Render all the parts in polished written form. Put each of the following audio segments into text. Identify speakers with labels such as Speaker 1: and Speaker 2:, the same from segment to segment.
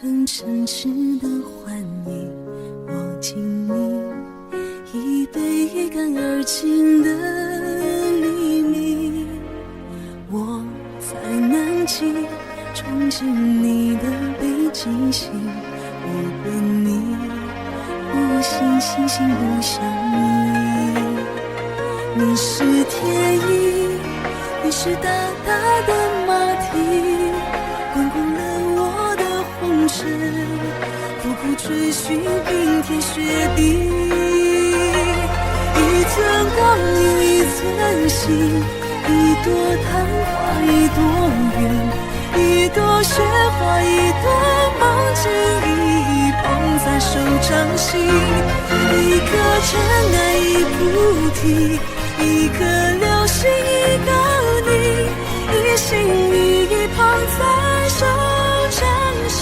Speaker 1: 成城池的欢迎，我敬你一杯一干而尽的黎明，我在南极憧憬你的北极星，我跟你互信心心不相依。你是天意，你是大大的马蹄，滚滚了我的红尘，苦苦追寻冰天雪地。一寸光阴一寸心，一朵昙花一朵缘，一朵雪花一朵梦境，一捧在手掌心。一颗尘埃一菩提，一颗流星一个你，一心一意捧在手掌心。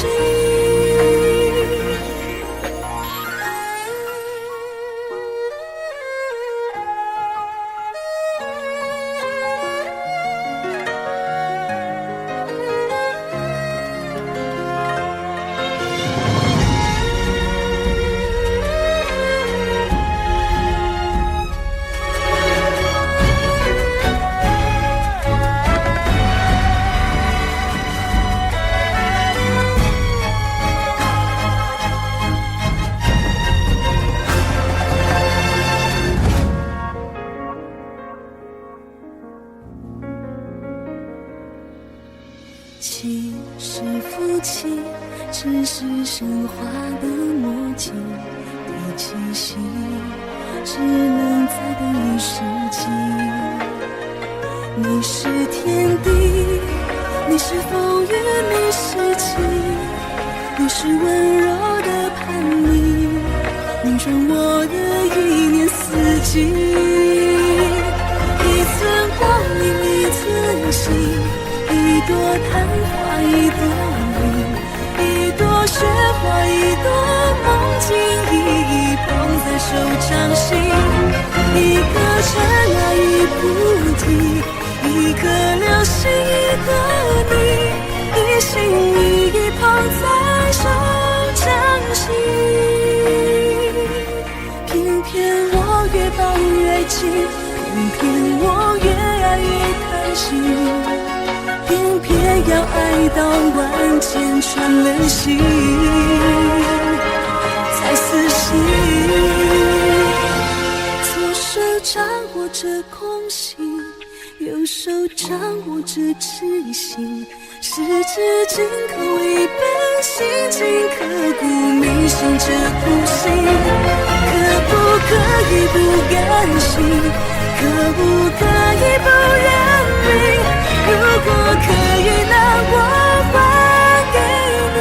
Speaker 1: 妻是夫妻，只是神话的默契，第七夕只能再等一世纪。你是天地，你是风雨，你是晴，你是温柔的叛逆，拧转我的一年四季。一寸光阴一寸心，一朵昙花一朵云，一朵雪花一朵梦境，一捧在手掌心。一颗尘埃一菩提，一颗流星一个你，一心一意捧在手掌心。偏偏我越抱越紧，偏偏我越爱越贪心，偏偏要爱到万箭穿了心才死心。左手掌握着空心，右手掌握着痴心，十指紧扣一本心经，刻骨铭心这苦心。可不可以不甘心？可不可以不认命？如果可以，那我还给你。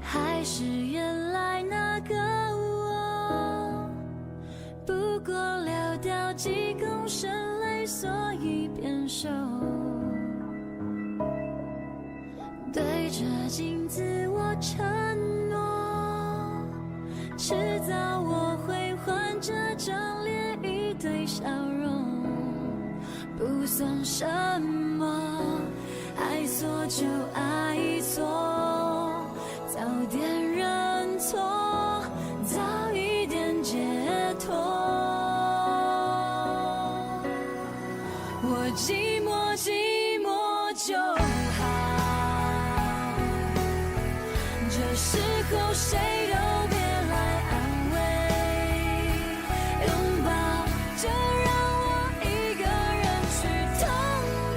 Speaker 2: 还是原来那个我，不过流掉几公升泪，所以变瘦。对着镜子我承诺，迟早我会还这张脸一堆笑容，不算什么，爱错就爱错，早点认错，早一点解脱。时候谁都别来安慰，拥抱就让我一个人去痛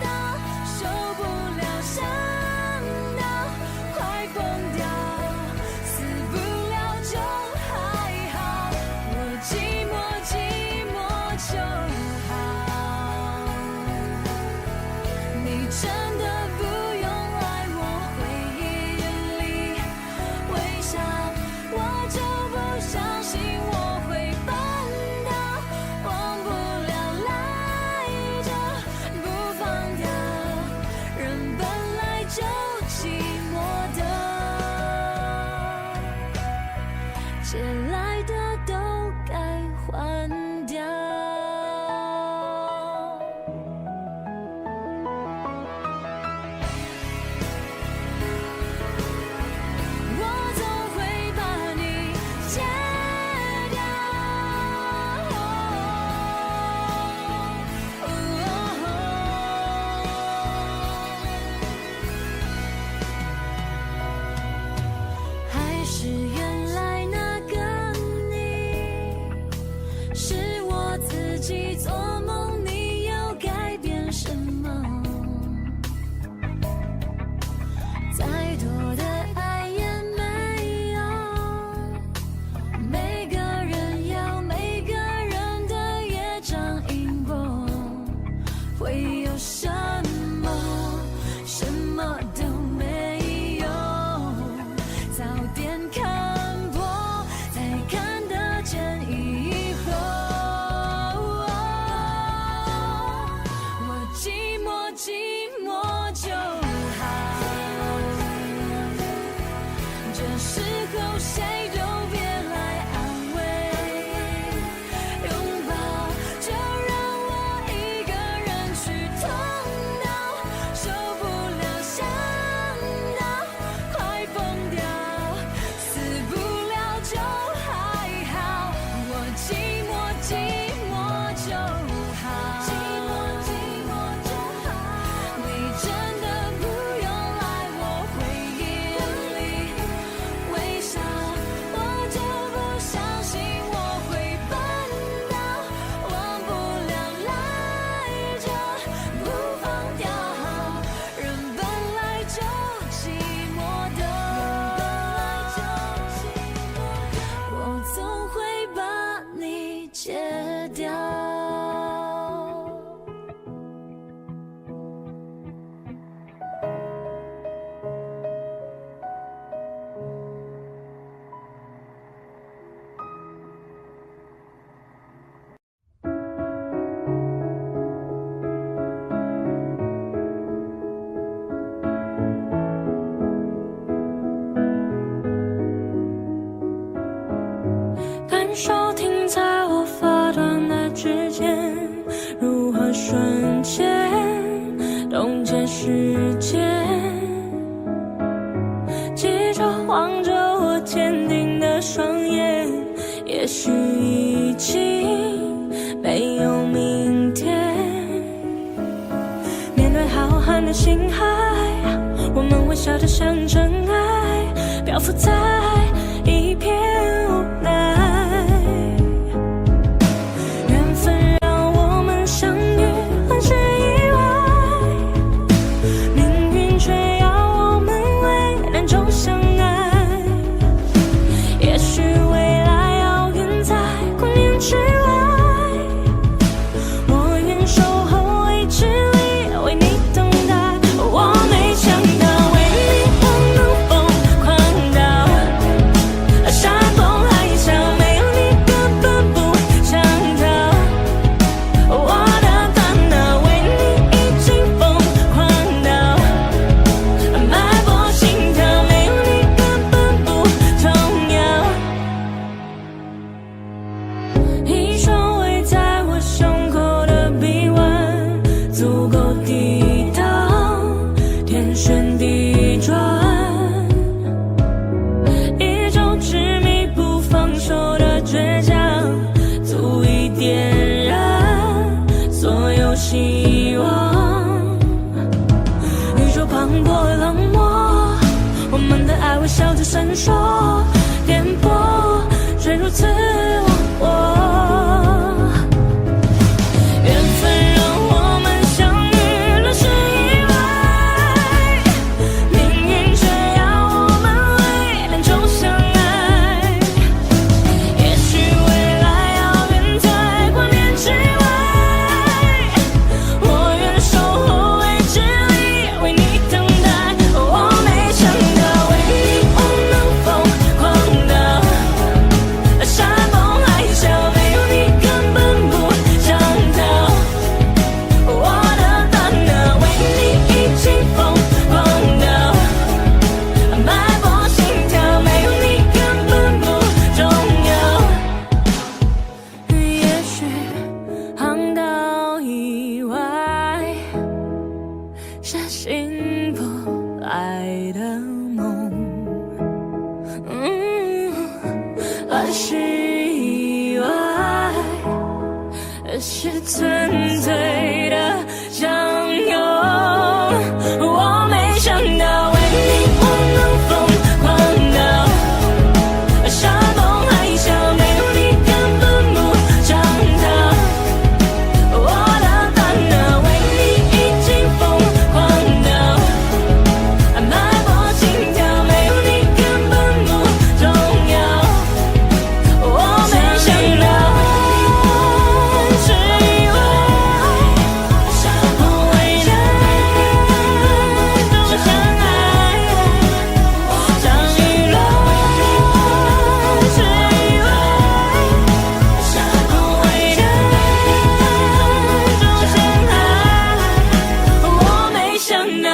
Speaker 2: 到受不了，想到快疯掉，死不了就还好，我寂寞寂寞就好。你真的不用来我回忆里微笑，我就不相信我会办到，忘不了赖着不放掉，人本来就寂寞的，借来的都该还掉。我总会把你戒掉，还是原来那个你，是我自己做梦，你又改变什么？再多的爱也没有，每个人有每个人的业障因果，会有什么？什么都没有，早点看破，才看得见以后。我寂寞寂寞就好，这时候谁都别来安慰，拥抱就让我一个人去痛到受不了，想到快疯掉，死不了就还好，我寂寞寂寞就好，寂寞寂寞就好，你真的不用来我回忆里微笑，我就不相信我会办到，忘不了赖着不放掉，人本来就寂寞的，我总会把你戒掉。
Speaker 3: 感受停在我发端的指尖，如何瞬间冻结时间，记着望着我坚定的双眼，也许已经没有明天。面对浩瀚的星海，我们微笑着像真爱，漂浮在一片无奈。缘分让我们相遇，很是意外，命运却要我们为难中相爱。也许未来遥远在光年之外，我愿守候未知里为你等待。我没想到为你我能疯狂到傻瓜是意外，而是纯粹的相拥。我没想到为你我能疯狂到山盟海誓，没有你根本不想逃。我的烦恼为你已经疯狂到脉搏心跳，没有你根本不重要。我没想到是意外，未来都相爱，相遇了是意外，未来都相爱，我没想到。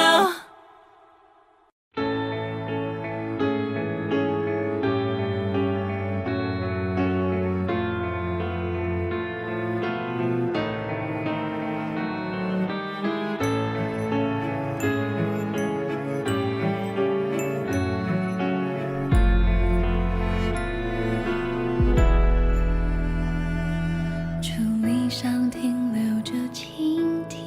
Speaker 2: 竹林上停留着蜻蜓，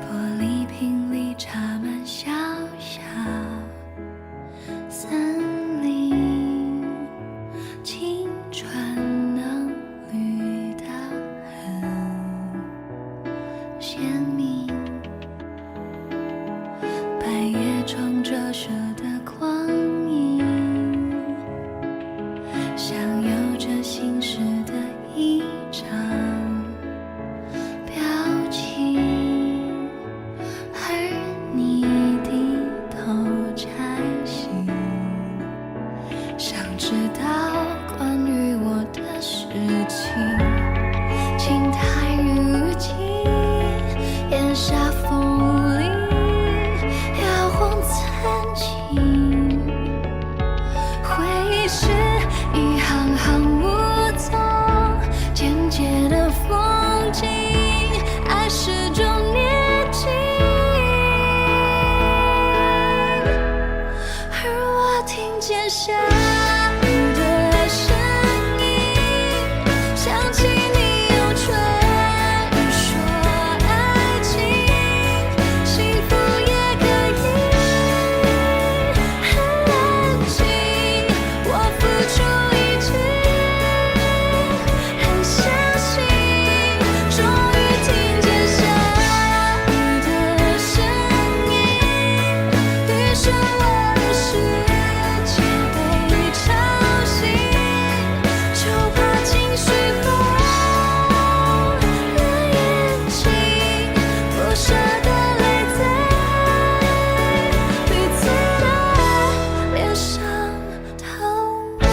Speaker 2: 玻璃瓶里插满小小森林，青春能绿得很鲜明，半夜中折射的光影，像有着心事的一张表情，而你低头摘星，想知道关于我的事情。青苔如今檐下风铃摇晃曾经，回忆是一行行无踪简洁的风景，爱始终年轻，而我听见下雨的声音，想起你用唇语说爱情，幸福也可以很安静，我付出一切，很相信，终于听见下雨的声音，于是我的世界被吵醒，就怕情绪化了眼睛，不舍的泪在彼此的脸上投影。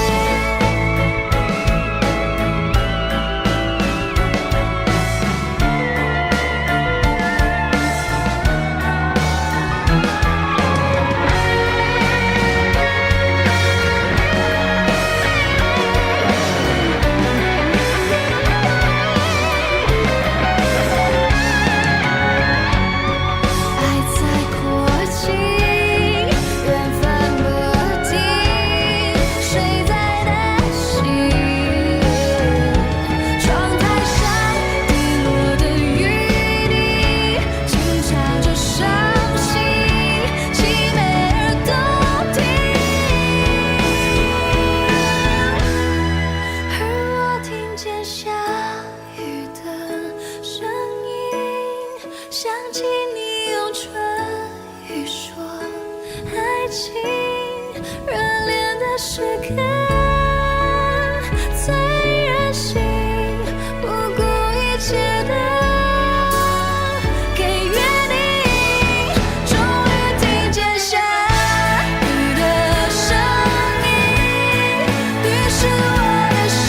Speaker 2: 爱在过境，缘分不停，谁在担心？窗台上滴落的雨滴，轻敲着伤心，凄美而动听。而我听见下雨的声音，想起你用唇语说爱情，热恋的时刻最任性，不顾一切的给予你，终于听见下雨的声音，于是我的世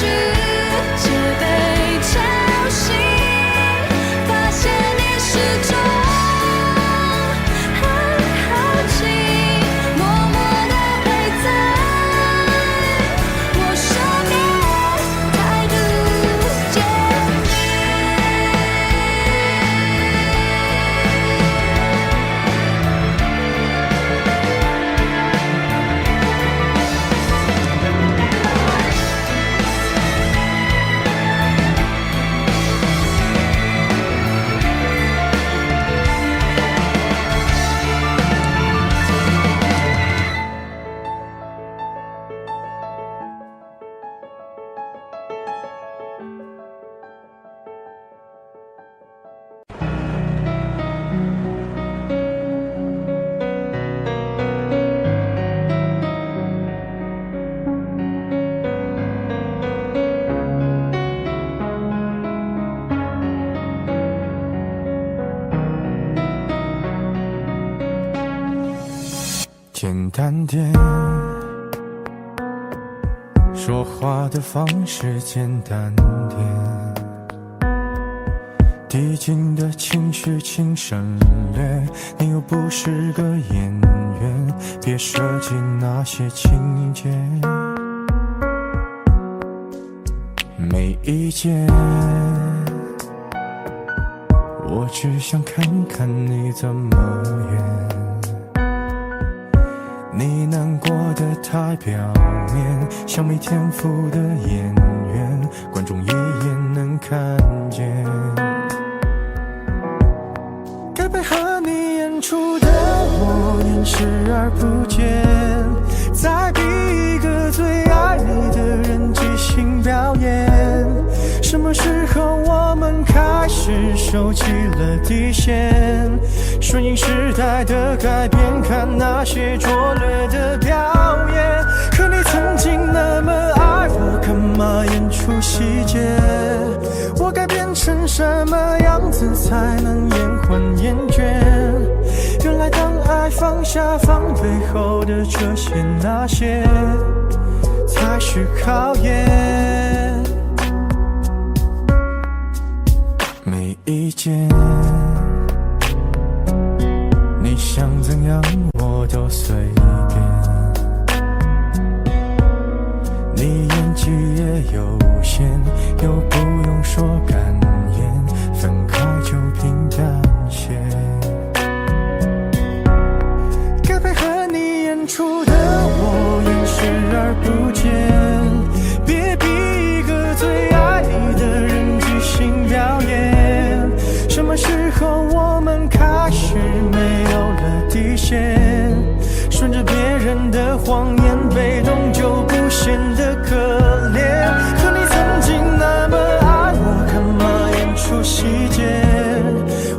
Speaker 2: 界被吵醒，发现你始终很靠近，默默地陪在
Speaker 4: 简单点，说话的方式简单点，递进的情绪请省略，你又不是个演员，别设计那些情节。没意见，我只想看看你怎么演。你难过的太表面，像没天赋的演员，观众一眼能看见。该配合你演出的我演视而不见，再逼一个最爱你的人即兴表演。什么时候我们开始收起了底线，顺应时代的改变，看那些拙劣的表演。可你曾经那么爱我，干嘛演出细节？我该变成什么样子才能延缓厌倦？原来当爱放下放背后的这些那些才是考验。没意见，你想怎样我都随便。你演技也有限，又不用说感言，分开就平淡些。该配合你演出的我演视而不见，别逼一个最爱你的人即兴表演。什么时候我们开始没有了底线，顺着别人的谎言，被动就不显得可怜。可你曾经那么爱我，干嘛演出细节？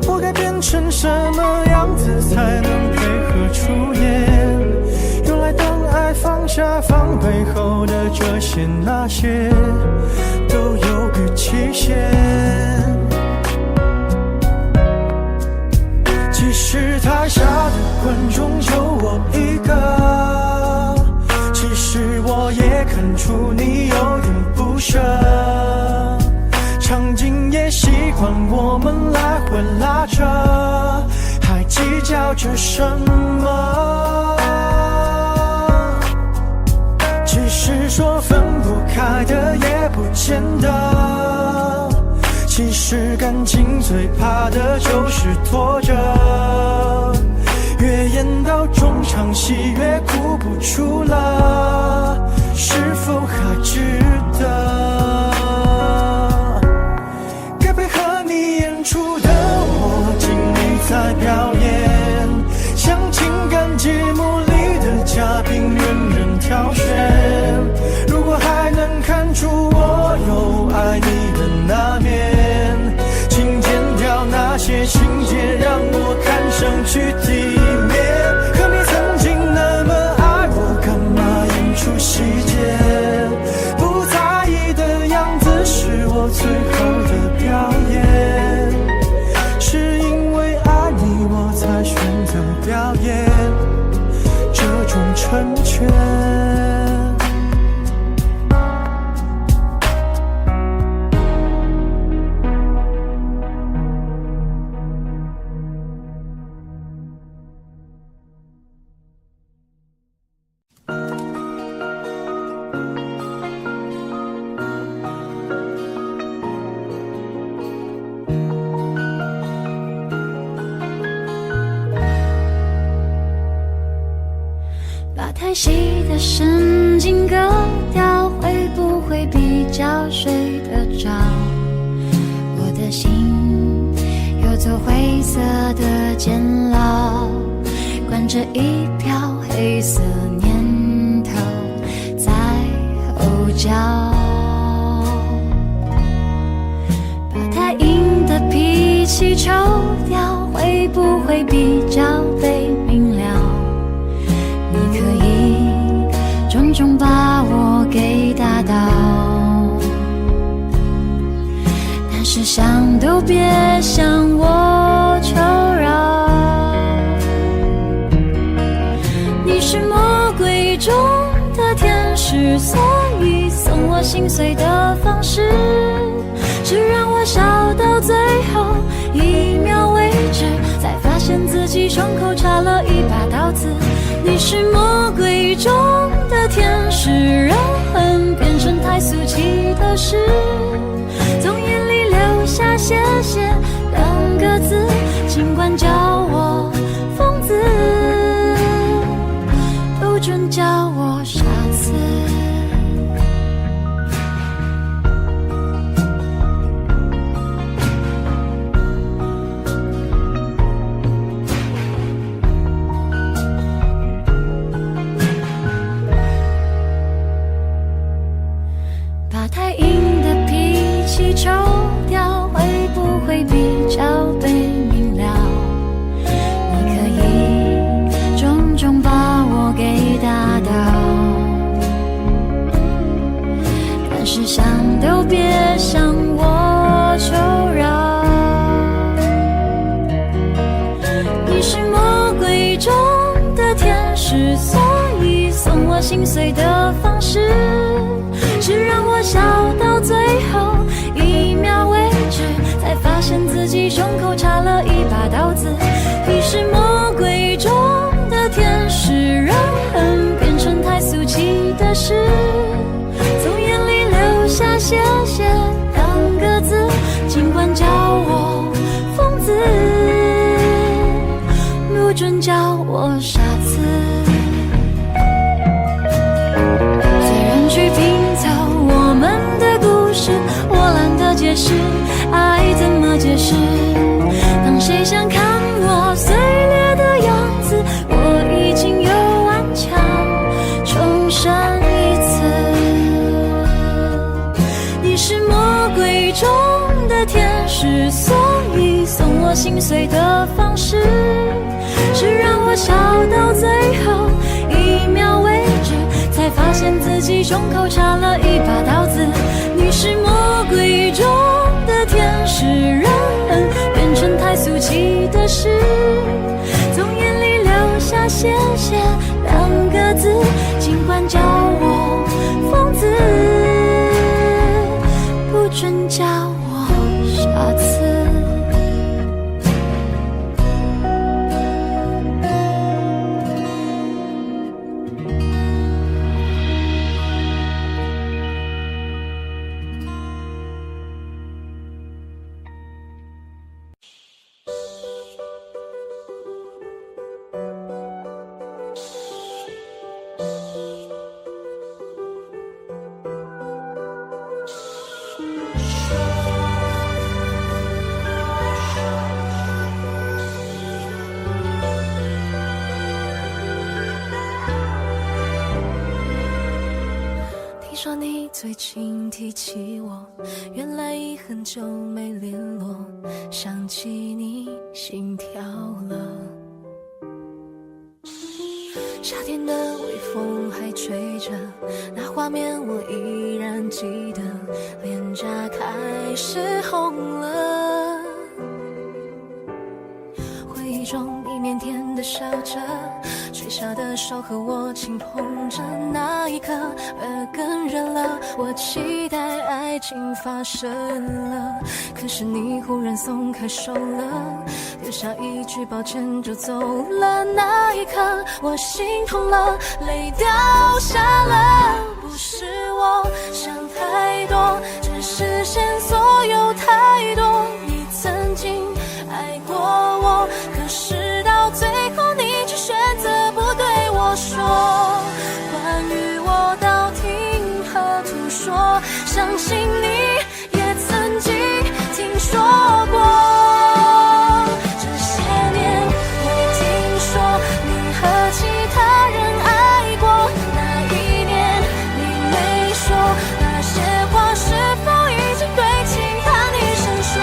Speaker 4: 我该变成什么样子才能配合出演？原来当爱放下放背后的这些那些都有个期限。即使台下的观众就我一个，其实我也看出你有点不舍，场景也习惯我们来回拉扯，还计较着什么？其实说分不开的也不见得，其实感情最怕的就是拖着，越演到中场戏越哭不出了，是否还值得？该配合你演出的我尽力在表演，像情感节目里的嘉宾任人挑选。如果还能看出我有爱你的那面，请剪掉那些情节，让我看上去体面。可你曾经那么爱我，干嘛演出细节？不在意的样子是我最后的表演，是因为爱你我才选择表演这种成全。
Speaker 2: 太细的神经割掉，会不会比较睡得着？我的心有座灰色的监牢，关着一瓢黑色念头在后脚，把太硬的脾气抽掉，会不会比较被明了？你可以重重把我给打倒，但是想都别向我求饶。你是魔鬼中的天使，所以送我心碎的方式，只让我笑到最后一秒为止，才发现自己胸口插了一把刀子。你是魔鬼中的天使，让恨变成太俗气的事，从眼里流下谢谢两个字，尽管叫我疯子，不准叫我傻子。把太硬的脾气抽掉，会不会比较被明了？你可以重重把我给打倒，但是想都别向我求饶。你是魔鬼中的天使，所以送我心碎的方式，只让我笑到最后一秒为止，才发现自己胸口插了一把刀子。你是魔鬼中的天使，让恨变成太俗气的事，从眼里流下谢谢两个字，尽管叫我疯子，不准叫我傻子。去拼凑我们的故事，我懒得解释爱怎么解释。当谁想看我碎裂的样子，我已经又顽强重生一次。你是魔鬼中的天使，所以送我心碎的方式，是让我笑到最后一秒为止，才发现自己胸口插了一把刀子。你是魔鬼中的天使，让恨变成太俗气的事，从眼里流下谢谢两个字，尽管叫我疯子，不准叫我傻子。
Speaker 1: 说你最近提起我，原来已很久没联络，想起你心跳了。夏天的微风还吹着，那画面我依然记得，脸颊开始红了。回忆中你腼腆地笑着，垂下的手和我轻碰着，那一刻耳根热了，我期待爱情发生了，可是你忽然松开手了，留下一句抱歉就走了，那一刻我心痛了，泪掉下了。不是我想太多，只是线索有太多，你曾经爱过我，可是到最后你却选择不对我说，关于我道听和图说，相信你也曾经听说过。这些年我听说你和其他人爱过，那一年你没说那些话，是否已经对其他女生说？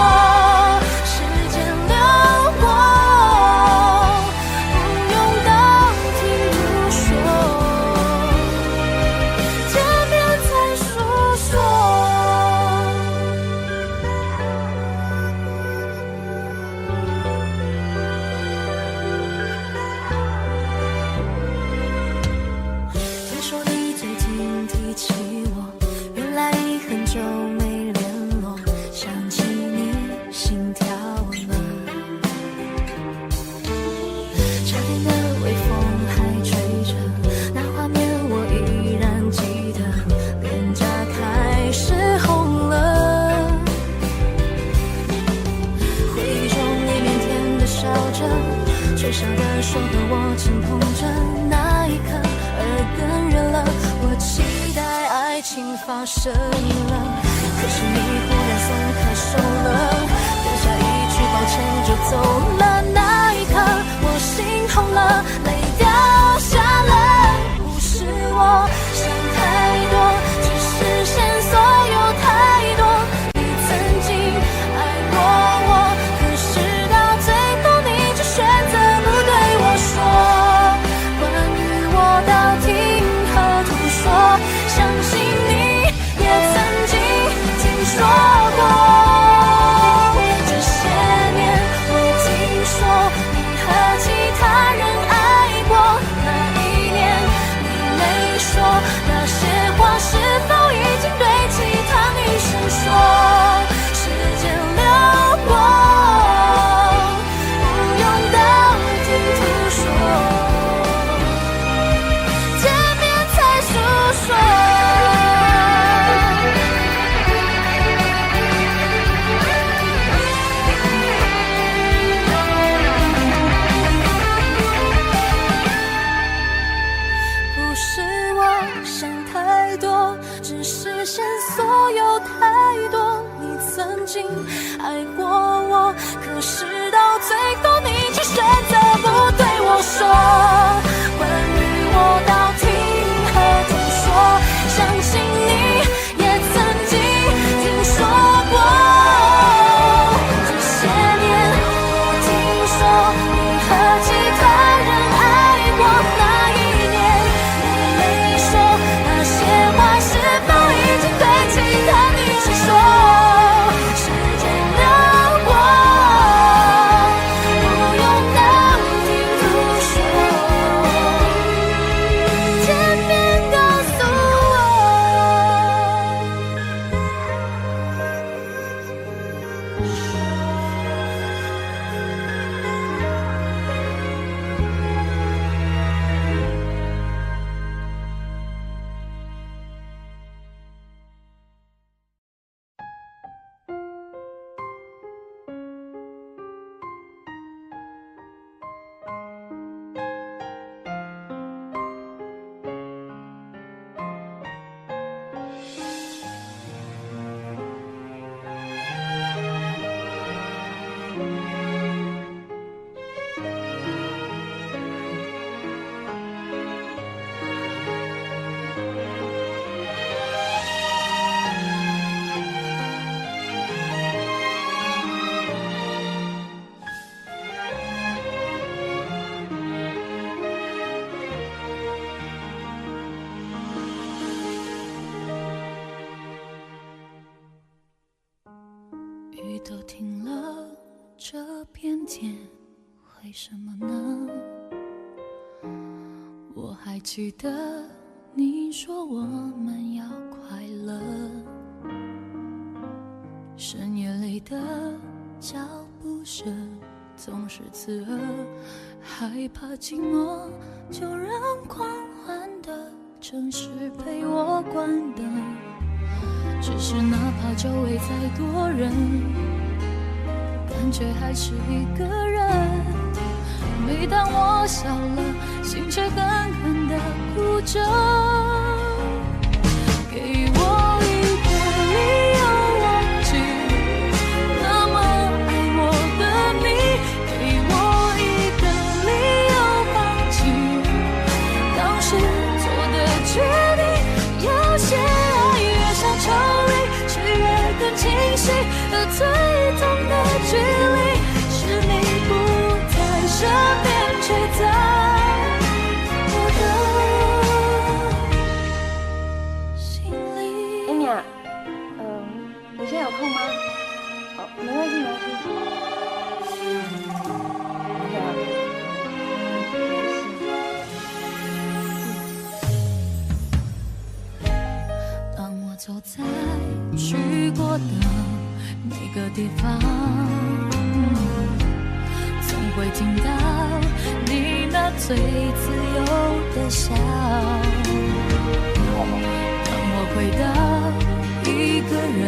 Speaker 3: 发生了。可是你忽然松开手了，留下一句抱歉就走了。那一刻我心痛了，泪掉下了。不是我想太多，只是线索有太多。你曾经爱过我，可是到最后你却选择不对我说关于我到听和吐说，相信你也曾经听说过。这些年我听说你和其他人爱过，那一年你没说那些话，是否已经对其他女生说？时间流过，不用道听途说，见面才诉说。不是我想太多，只是线索有太多。你曾经爱过我，可是到最后你却选择不对我说关于我到听和吐说，相信你也曾经听说过。这些年我听说你和其他人爱过，那一年你没说那些话，是否已经对其他女生说？时间流过，不用道听途说，见面告诉我。雨都停了，这片天为什么呢？我还记得你说我们要快乐，深夜里的脚步声总是刺耳，害怕寂寞就让狂欢的城市陪我关灯。只是哪怕周围再多人，感觉还是一个人。每当我笑了，心却狠狠地哭着。给我一个理由忘记那么爱我的你，给我一个理由放弃当时做的决定。有些爱越想抽离，却越更清晰，而最痛的距离是你不在身边，却在我的心里。
Speaker 5: Amy 啊，你现在有空吗？哦，没关系，没关系。OK 啊。
Speaker 3: 当我走在去过的每个地方，总会听到你那最自由的笑。当我回到一个人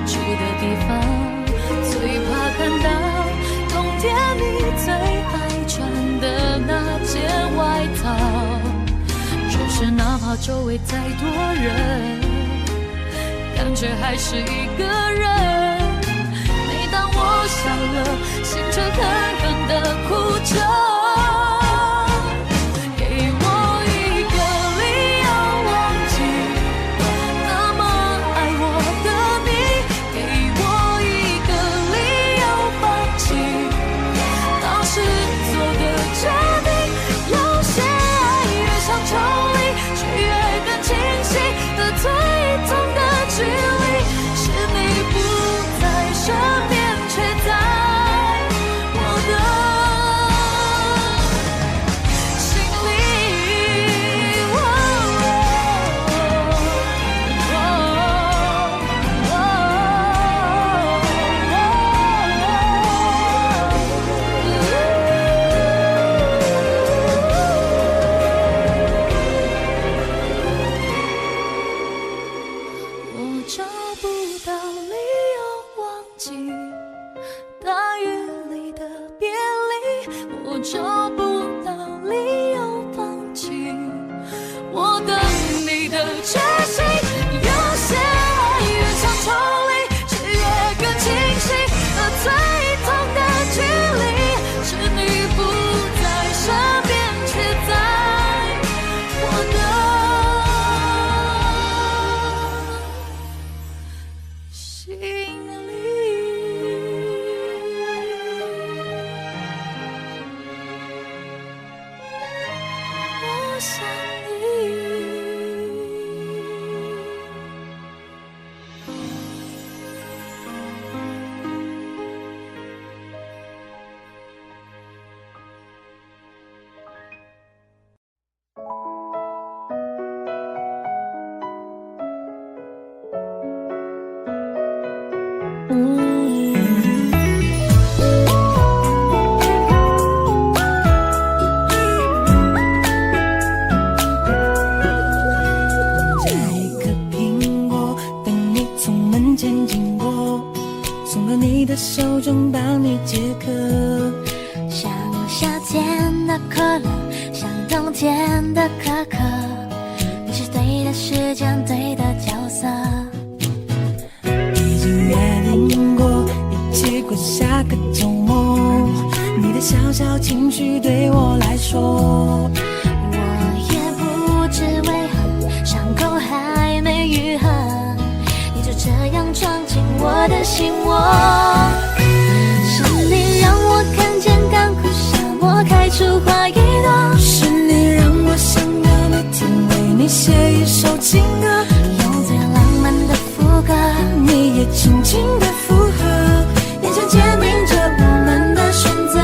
Speaker 3: 住的地方，最怕看到冬天你最爱穿的那件外套。只是哪怕周围再多人，
Speaker 2: 感觉还是一个人。每当我笑了，心却狠狠地哭着。
Speaker 3: 手中帮你解渴，
Speaker 2: 像夏天的可乐，像冬天的可可，你是对的时间，对的角色。
Speaker 3: 已经约定过一起过下个周末，你的小小情绪对我来说，
Speaker 2: 我也不知为何伤口还没愈合，你就这样闯进我的心窝。是你让我看见干枯沙漠开出花一朵，
Speaker 3: 是你让我想要每天为你写一首情歌，
Speaker 2: 用最浪漫的副歌，
Speaker 3: 你也轻轻的附和，眼前坚定着我们的选择。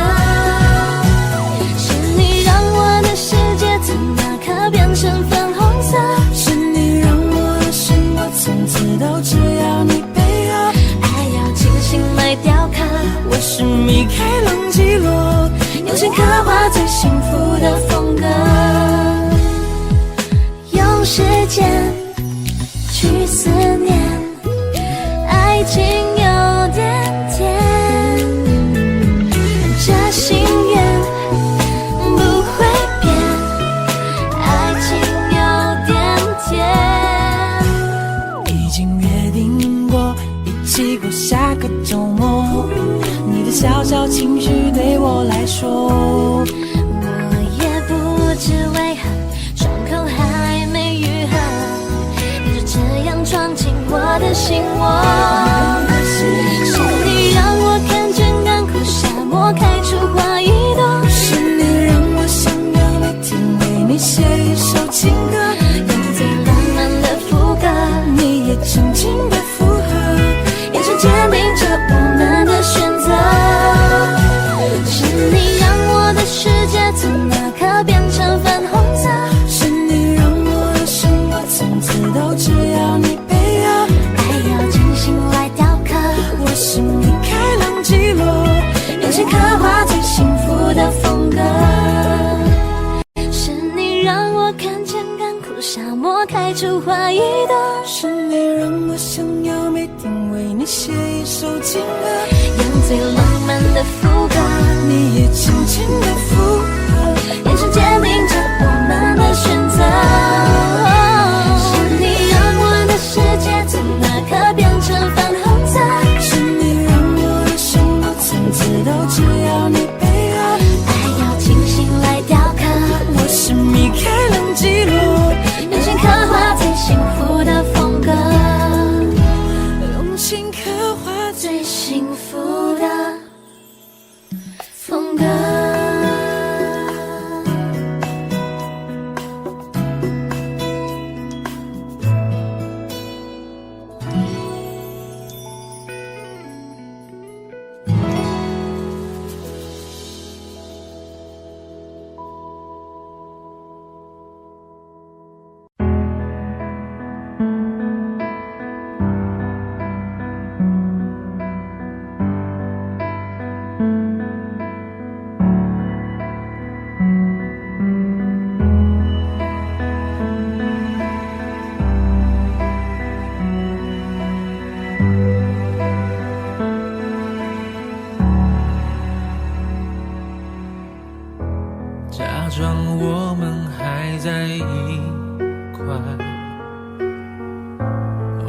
Speaker 2: 是你让我的世界从那刻变成粉红色，
Speaker 3: 是你让我的生活从此都只要你配合，
Speaker 2: 爱要精心来雕刻。
Speaker 3: 我是米开朗基罗，用心刻画最幸福的风格，
Speaker 2: 用时间去思念，爱情有点甜，这心愿不会变，爱情有点甜。
Speaker 3: 已经约定过一起过下个周末，你的小小情绪对我来说，
Speaker 2: 我也不知为何伤口还没愈合，你就这样闯进我的心窝。是你让我看见干枯沙漠开出花一朵，
Speaker 3: 是你让我想要每天为你写一首情歌，
Speaker 2: 用最浪漫的副歌，
Speaker 3: 你也轻轻的附和，
Speaker 2: 眼神坚定着我们的选择。是你让我的世界从那刻变成粉红色，
Speaker 3: 是你让我的生活从此都只要你配合，
Speaker 2: 爱要精心来雕刻。
Speaker 3: 我是米开朗基罗，
Speaker 2: 用心刻画最幸福的风格。是你让我看见干枯沙漠开出花一朵，
Speaker 3: 是你让我想要每天为你写一首情歌，
Speaker 2: 用最浪漫的副歌，
Speaker 3: 你也轻轻的附和，
Speaker 2: 眼神坚定着我们的选择。是你让我的世界从那刻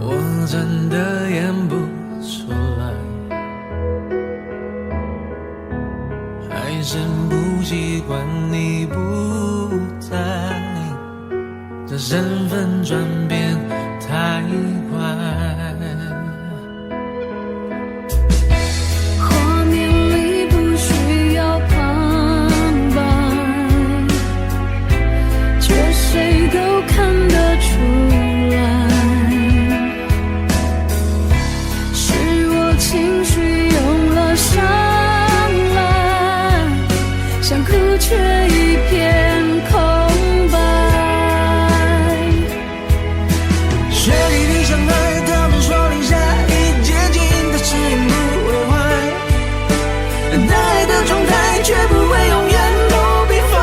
Speaker 6: 我真的演不出来，还是不习惯你不在，这身份转变太快。
Speaker 2: 画面里不需要旁白，却谁都看得出来，是我情绪用了上来，想哭却一片空白。
Speaker 6: 雪里的相爱，他们说零下已接近的誓言不会坏，但爱的状态却不会永远都冰封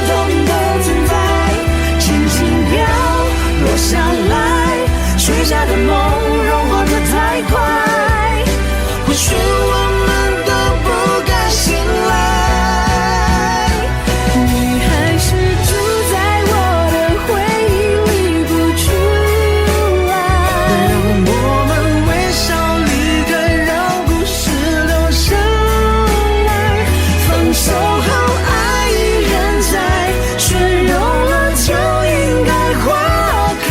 Speaker 6: 透明的存在，轻轻飘落下来，许下的梦融化得太快，或许我们都不该醒来。
Speaker 2: 你还是住在我的回忆里不出来，
Speaker 6: 让我们微笑离开，让故事留下来。
Speaker 2: 放手后爱依然在，雪融了就应该花开，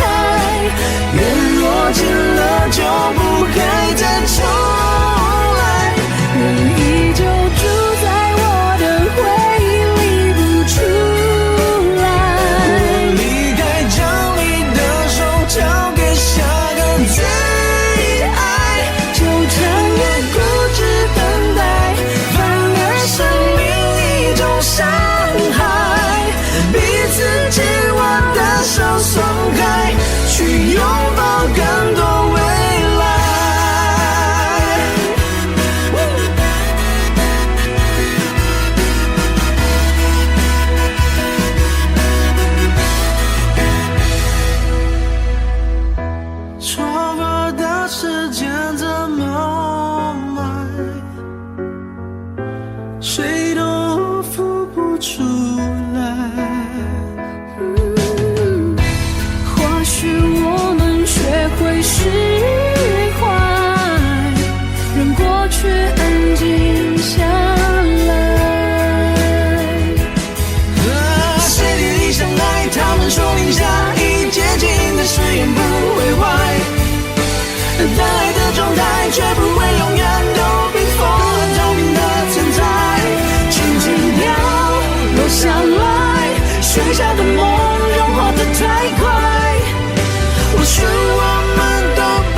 Speaker 6: 缘若尽了就不该再重来。
Speaker 2: 人依旧住在我的回忆里不出来。
Speaker 6: 离开，将你的手交给下个最爱，
Speaker 2: 纠缠也固执等待，反而生命一种伤害。
Speaker 6: 彼此紧握的手松开，去拥抱更多未来。错过的时间怎么买，谁都付不出来。
Speaker 2: 或许我们学会释怀，让过去安静下来。
Speaker 6: 谁与你相爱，他们说零下已接近的誓言不会坏，但爱的状态却不会永远都冰封透明的存在，轻轻飘落下来，许下的梦融化得太快，或许我们都不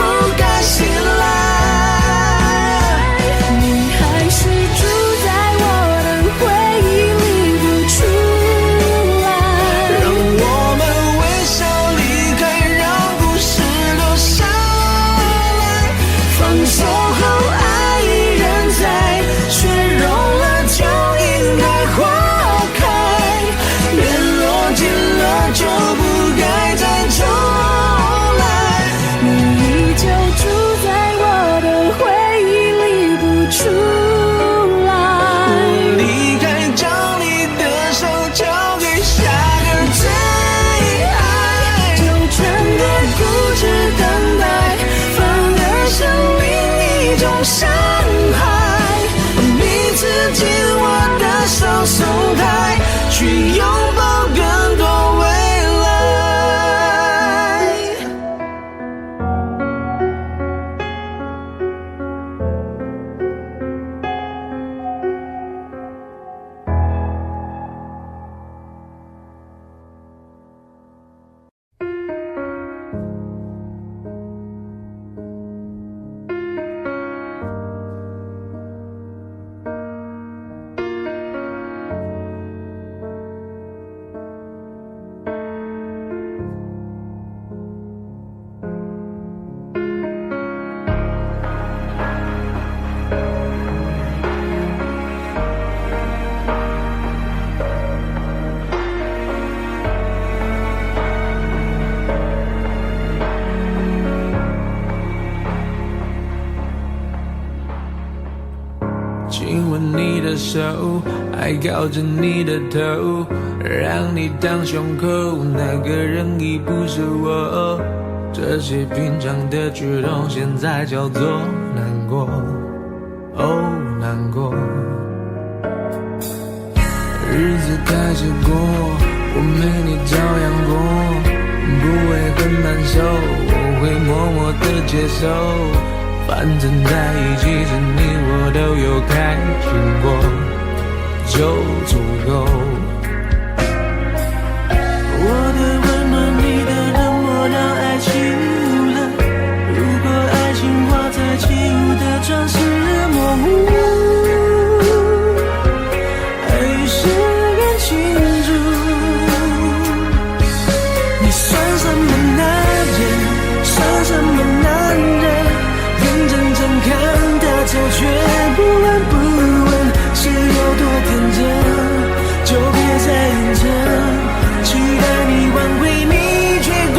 Speaker 6: 手，还靠着你的头，让你当胸口，那个人已不是我。这些平常的举动，现在叫做难过，哦，难过。日子开始过，我没你照样过，不会很难受，我会默默的接受，反正在一起时你我都有开心过，就足够。我的温暖，你的冷漠，让爱起雾了。如果爱情画在起雾的城市模糊，还是更清楚。你算什么男人？算什么男人？眼睁睁看他走，却不闻不问，是有多天真？就别再硬撑，期待你挽回，你却拱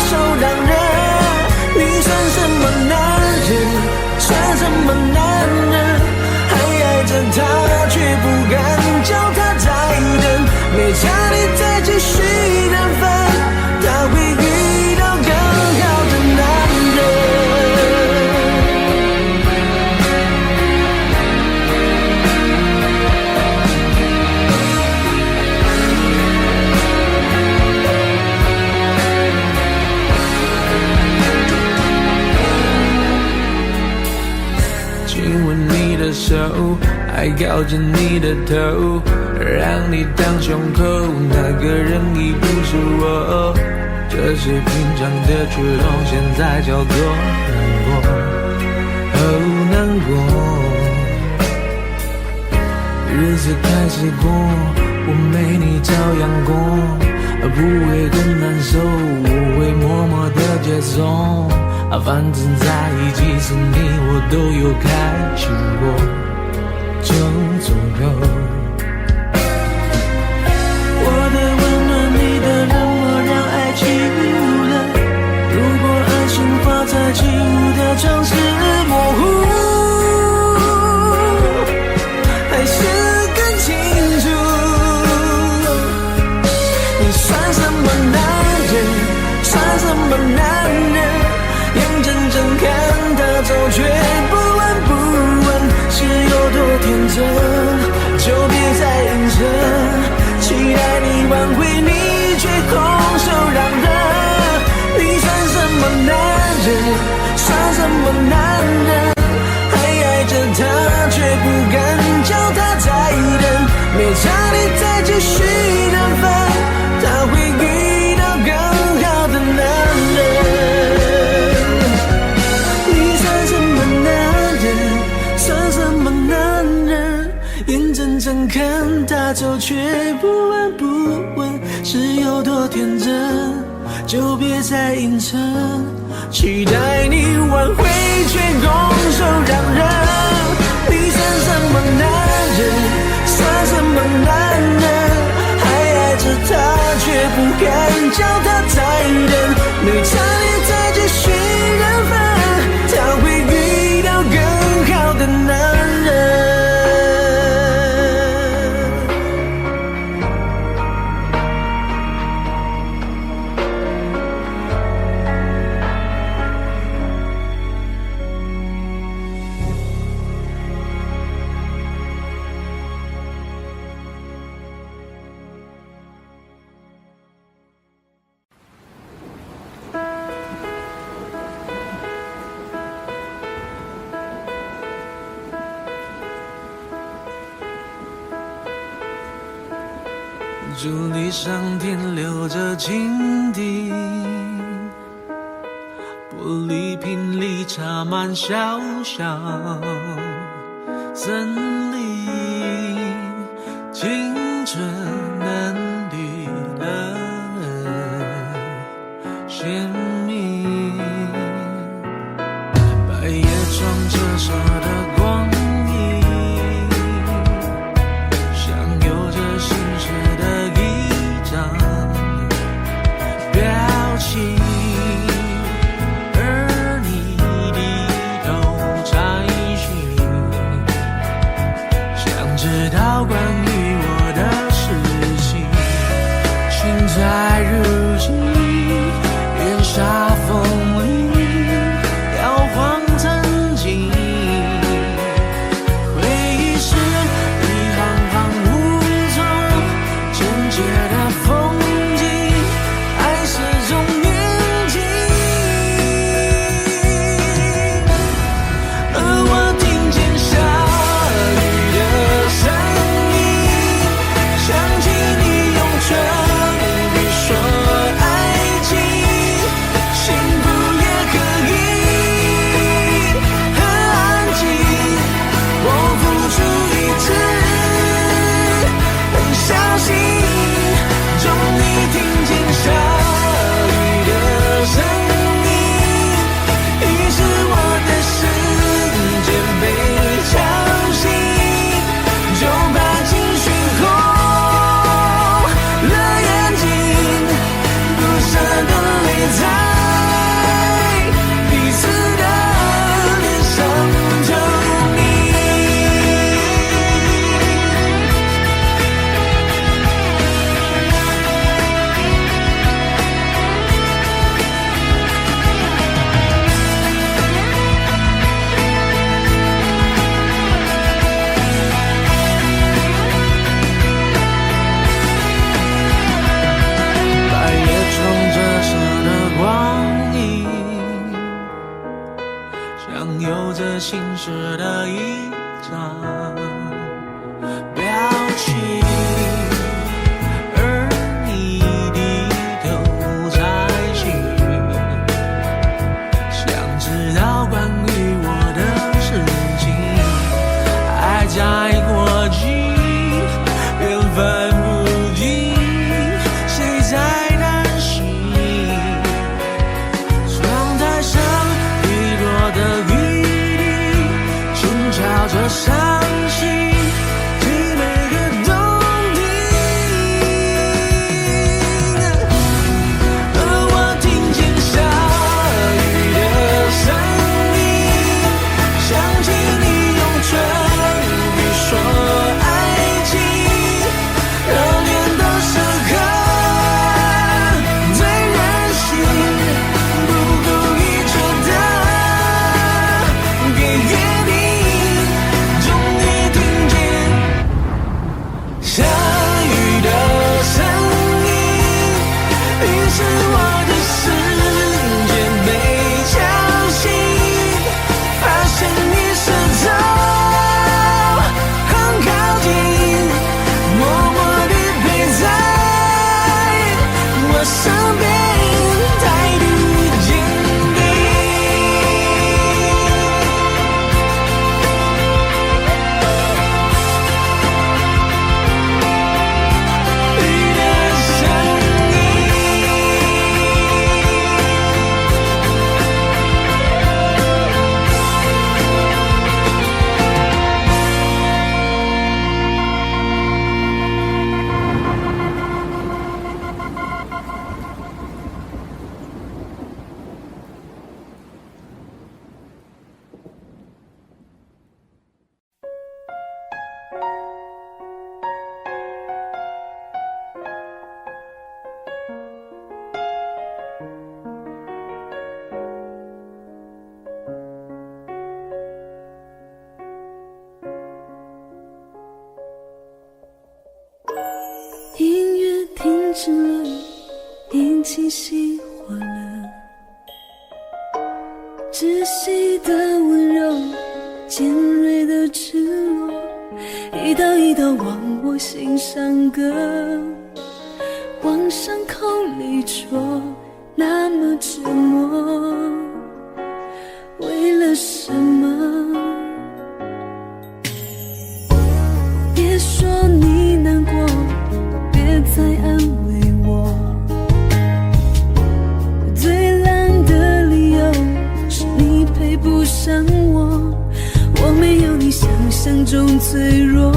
Speaker 6: 手让人。你算什么男人？算什么男人？还爱着他，却不敢叫他再等。没差你再继续等分，他会遇到更好的男人。亲吻你的手，还靠着你的头，让你当胸口，那个人已不是我。这些平常的举动，现在叫做难过，哦，难过。日子开始过，我没你照样过，不会更难受，我会默默的接受，反正在一起时你我都有开心过，就足够。我的温暖，你的冷漠，让爱起雾了。如果爱情画在起雾的城市模糊，还是更清楚。你算什么男人？算什么男人？眼睁睁看他走，却不闻不问，是有多天真？就别再硬撑，期待你挽回，你却空手让人。你算什么男人？算什么男人？还爱着他，却不敢叫他再等。没差你再继续等分，他会遇到更好的男人。你算什么男人？算什么男人？眼睁睁看他走，却不闻不问，是有多天真？就别再硬撑，期待你挽回，却拱手让人。你算什么男人？算什么男人？还爱着他，却不敢叫他再等。没差你再继续等分，他会遇到更好的男人。竹篱上停留着蜻蜓，玻璃瓶里插满小小森林，青春嫩绿的鲜明，白叶窗折射的光影，像有着心事的一张表情，而你低头摘寻，想知道时的一张表情，而你低头才行，想知道关于我的事情，爱在过境，缘分不尽，谁在担心？窗台上滴落的雨滴，轻敲着伤心，替每个冬天。而我听见下雨的声音，想起你用唇语说爱情，热恋的时刻最任性，不顾一切的给约定，终于听见下雨的声音，于是我的世界被敲醒，发现你是走很靠近，默默地陪在我身边，态度坚定。雨的声音。
Speaker 1: 音乐停止了，引起熄火了，窒息的温柔，尖锐的赤裸，一刀一刀往我心上割，往伤口里戳，那么折磨，为了什么？别说你难过，别再安慰我，最烂的理由是你配不上我，我没有你想象中脆弱，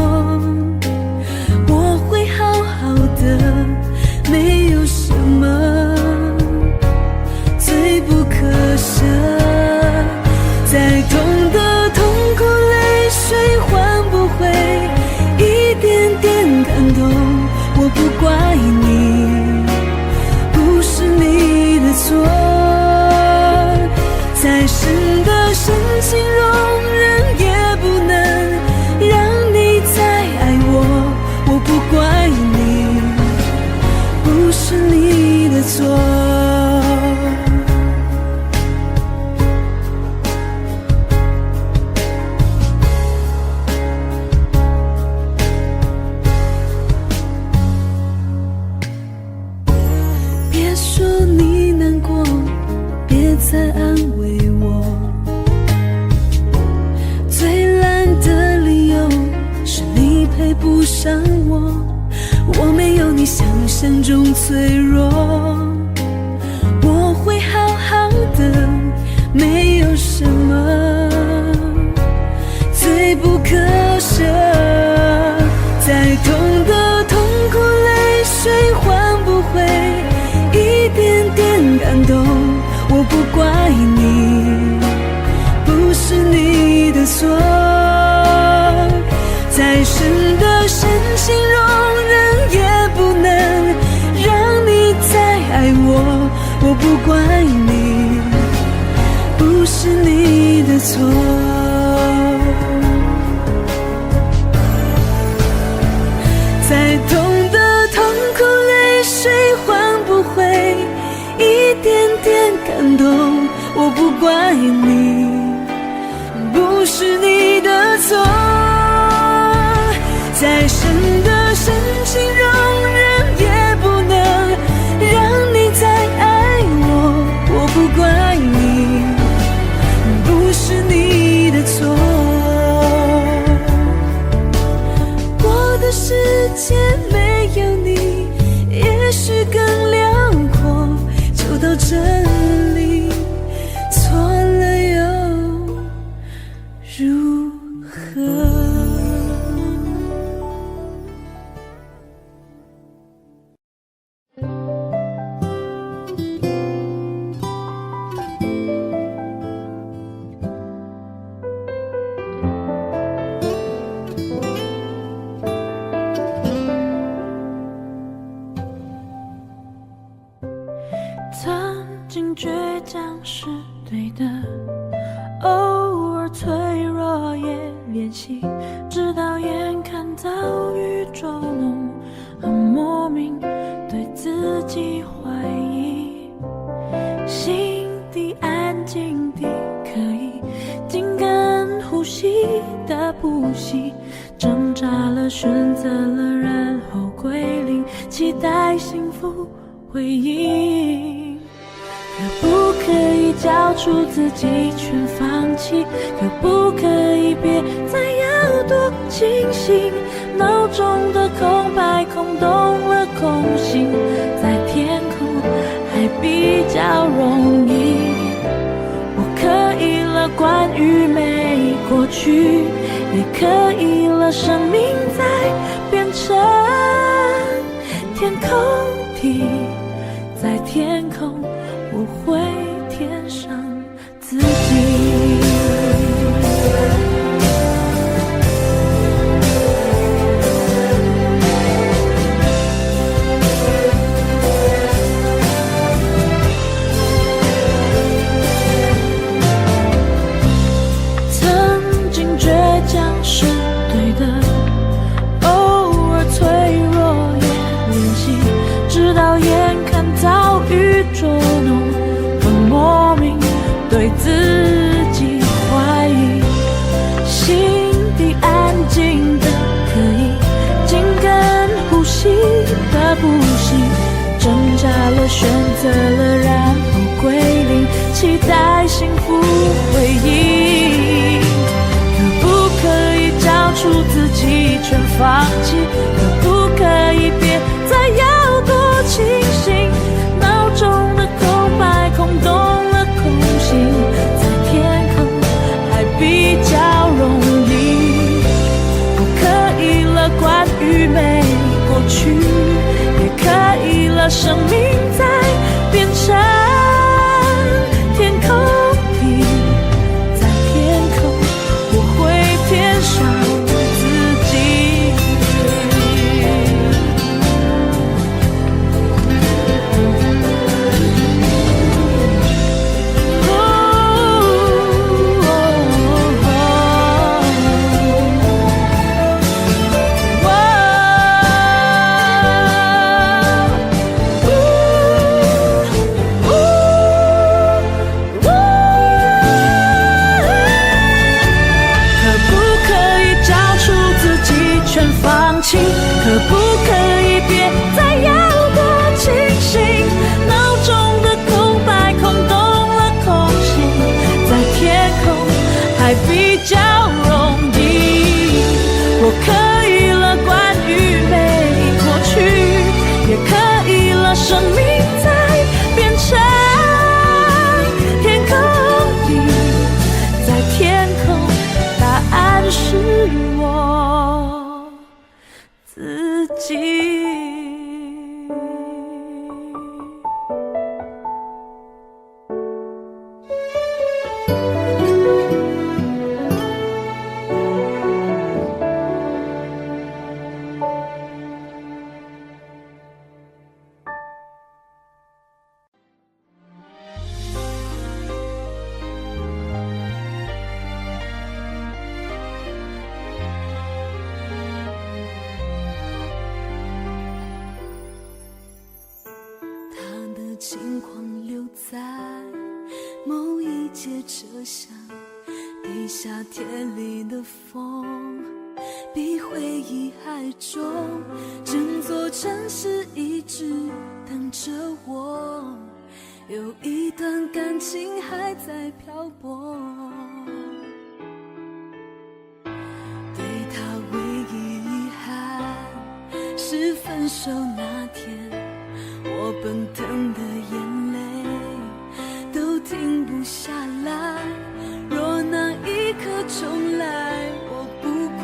Speaker 1: 我会好好的，没有什么最不可舍，再痛的痛苦泪水换不回一点点感动，我不怪你，不是你的错，再深的深情容忍也不能让你再爱我，我不怪你，不是你的错。别说你难过，别再安慰我，最烂的理由是你配不上我，我没有你想象中脆弱，我会好好的，没有什么最不可舍，再痛的痛苦泪水换不回一点点感动，我不怪你，不是你的错，再深的深情容忍也不能让你再爱我，我不怪你，不是你的错，再痛的痛苦泪水换不回一点点感动，我不怪你，不是你的错。再深的深情容忍也不能让你再爱我，我不怪你，不是你的错。我的世界没有你也许更辽阔，就到这里，错了又如何？
Speaker 3: 曾经倔强是对的，偶尔脆弱也练习，直到眼看遭遇捉弄，很莫名对自己怀疑，心底安静地可以紧跟呼吸的呼吸，挣扎了选择了然后归零，期待幸福回应，可不可以交出自己全放弃？可不可以别再要多清醒？脑中的空白空洞了空心，在天空还比较容易。我可以了关于没过去，也可以了生命在变成天空体，在天空我会填上自己。曾经倔强是对的，偶尔脆弱也练习，直到眼看遭遇捉弄，很莫名对自己怀疑，心底安静的可以紧跟呼吸的呼吸，挣扎了选择了然后归零，期待幸福回应，可不可以交出自己全放弃？可不可以别再要多清醒？脑中的空白空洞了空心，在天空还比较容易。我可以了关于没过去，也可以了生命在变成天空体，在天空我会填上自己。可不可以别再要多清醒？脑中的空白空洞了空心，在天空还比较容易。我可以了关于没过去，也可以了生命在变成天空里，在天空答案是我自己。
Speaker 1: 轻狂留在某一节车厢，比夏天里的风，比回忆还重。整座城市一直等着我，有一段感情还在漂泊。对他唯一遗憾是分手那天，我奔腾的眼泪都停不下来。若那一刻重来，我不哭，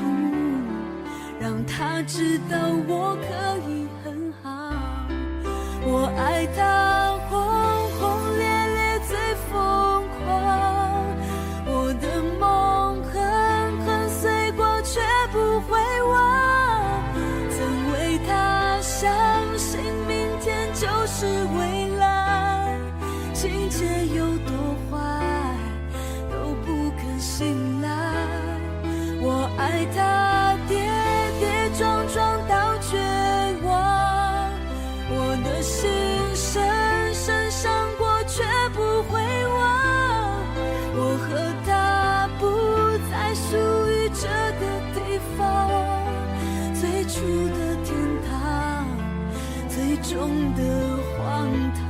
Speaker 1: 让他知道我可以很好。我爱他轰轰烈烈最疯狂，我的梦狠狠碎过却不会忘。曾为他相信明天就是未来，情节有多坏都不肯醒来。我爱他跌跌撞撞到绝望，我的心深深伤过却不会忘。我和他不再属于这个地方，最初的天堂，最终的荒唐。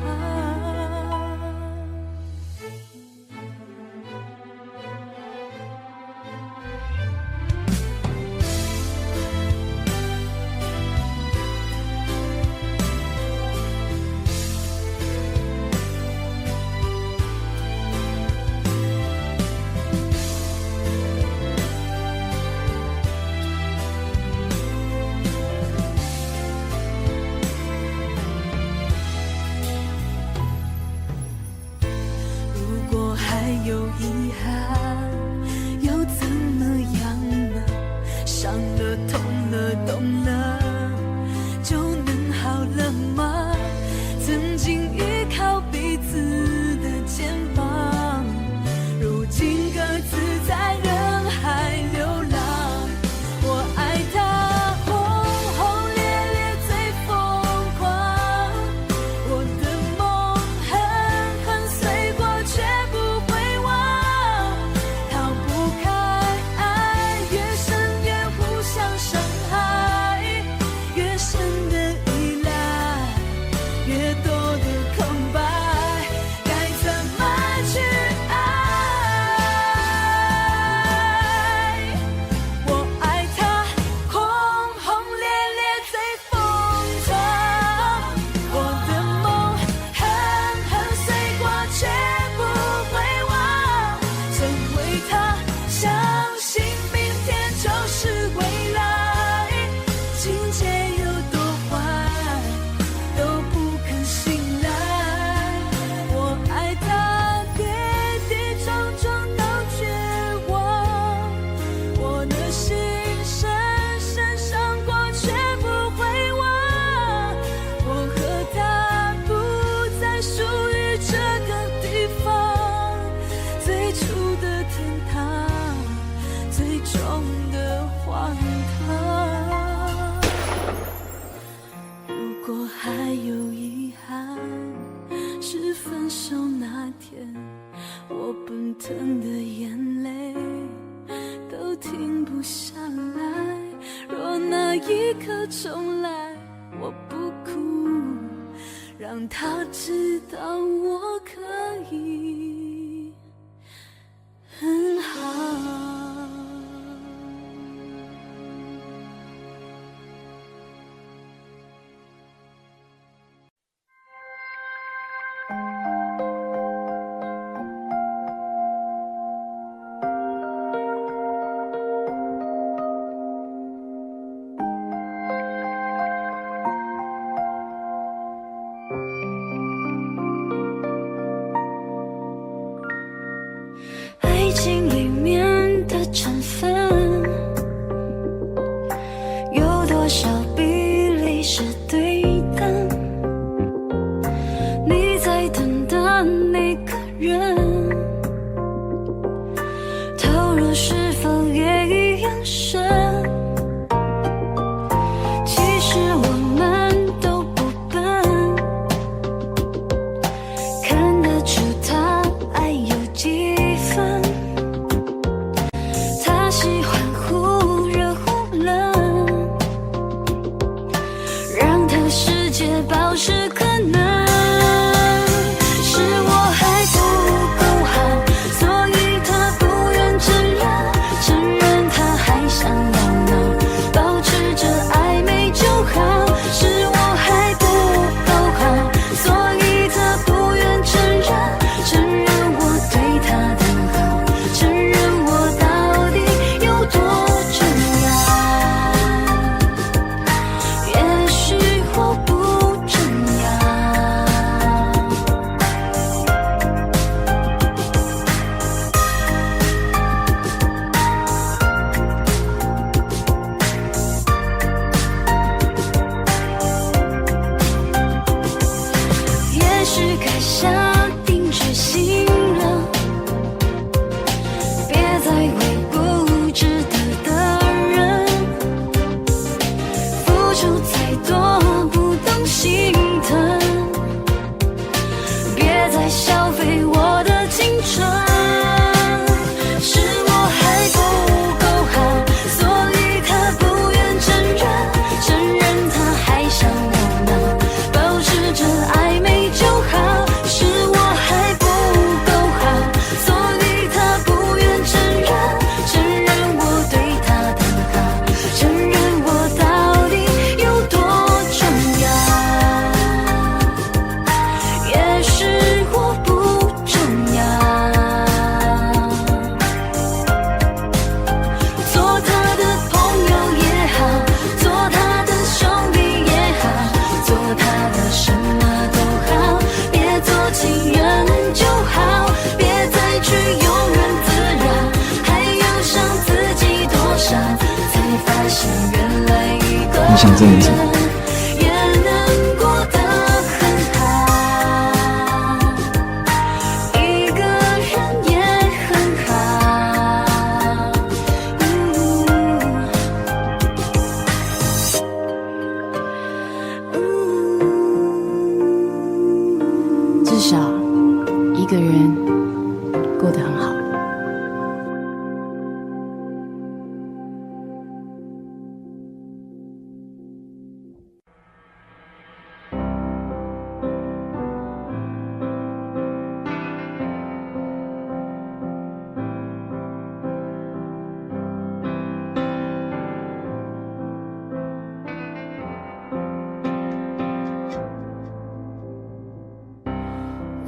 Speaker 1: 有遗憾又怎么样呢？伤了痛了懂了就能好了吗？曾经依靠彼此的肩膀，如今各自在人海流浪。我爱他轰轰烈烈最疯狂，我的梦狠狠碎过却不我奔腾的眼泪都停不下来。若那一刻重来，我不哭，让他知道我可以很好。
Speaker 2: 消费我的青春。是我还不够好，所以他不愿承认他还想我呢，保持着暧昧就好。是我还不够好，所以他不愿承认我对他的好，承认我到底有多重要。也许我不重要，做他的朋友也好，做他的兄弟也好，做他的什么都好，别做情人就好，别再去庸人自扰，还要想自己多少，才发现原来一个
Speaker 7: 你想这样子
Speaker 2: 人也能过得很好，一个人也很好。
Speaker 8: 至少一个人过得很好。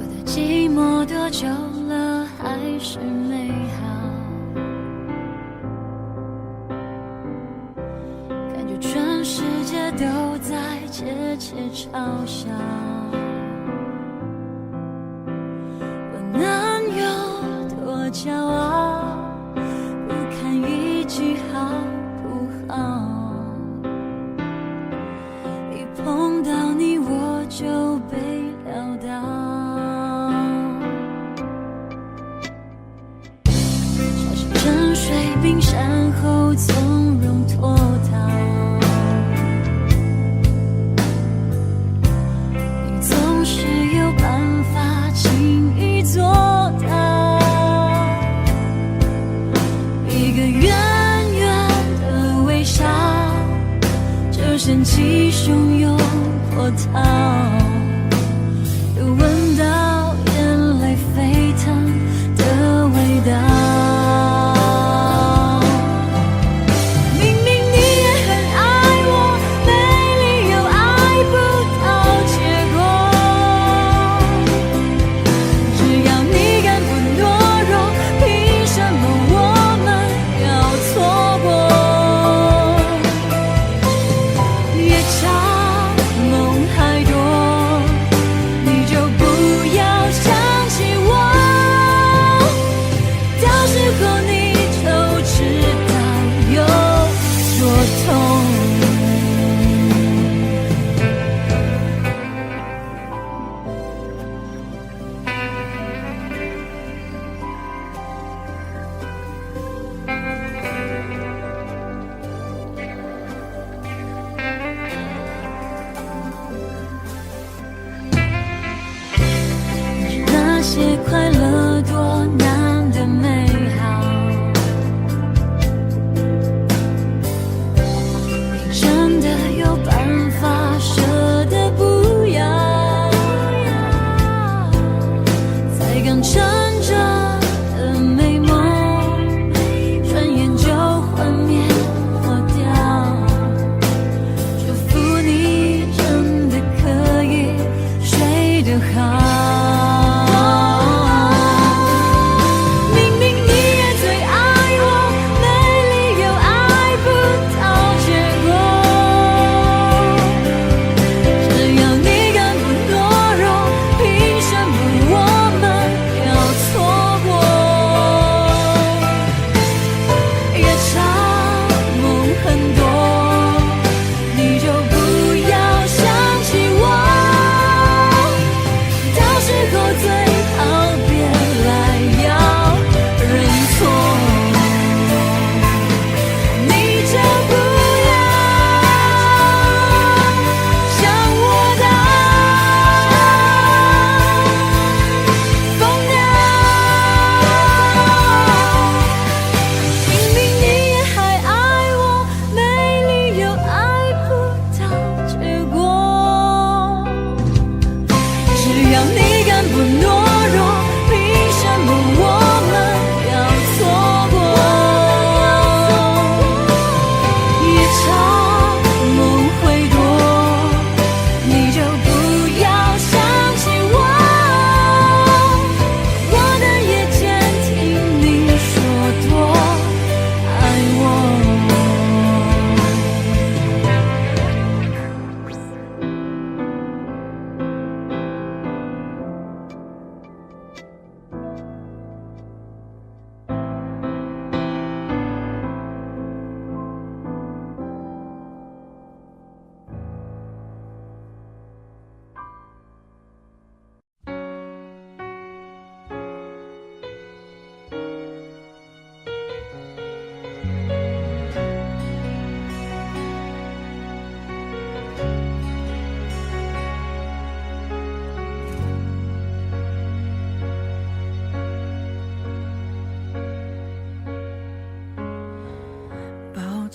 Speaker 2: 我的寂寞多久了还是美好，感觉全世界都在窃窃嘲笑，我能有多骄傲，不堪一击好不好，一碰到你我就被撂倒，像是沉睡冰山后从容脱逃，你总是有办法轻易做到，一个圆圆的微笑就掀起汹涌波涛，又闻到眼泪沸腾的味道。明明你也很爱我，没理由爱不到结果，只要你敢不懦弱，凭什么我们要错过？越长梦还多，你就不要想起我，到时候你就知道有多痛。那些快乐多难的美好，你真的有办法舍得不要？才刚撑着的美梦，转眼就幻灭破掉。祝福你真的可以睡得好。明明你也最爱我，没理由爱不到结果，只要你敢不懦弱，凭什么我们要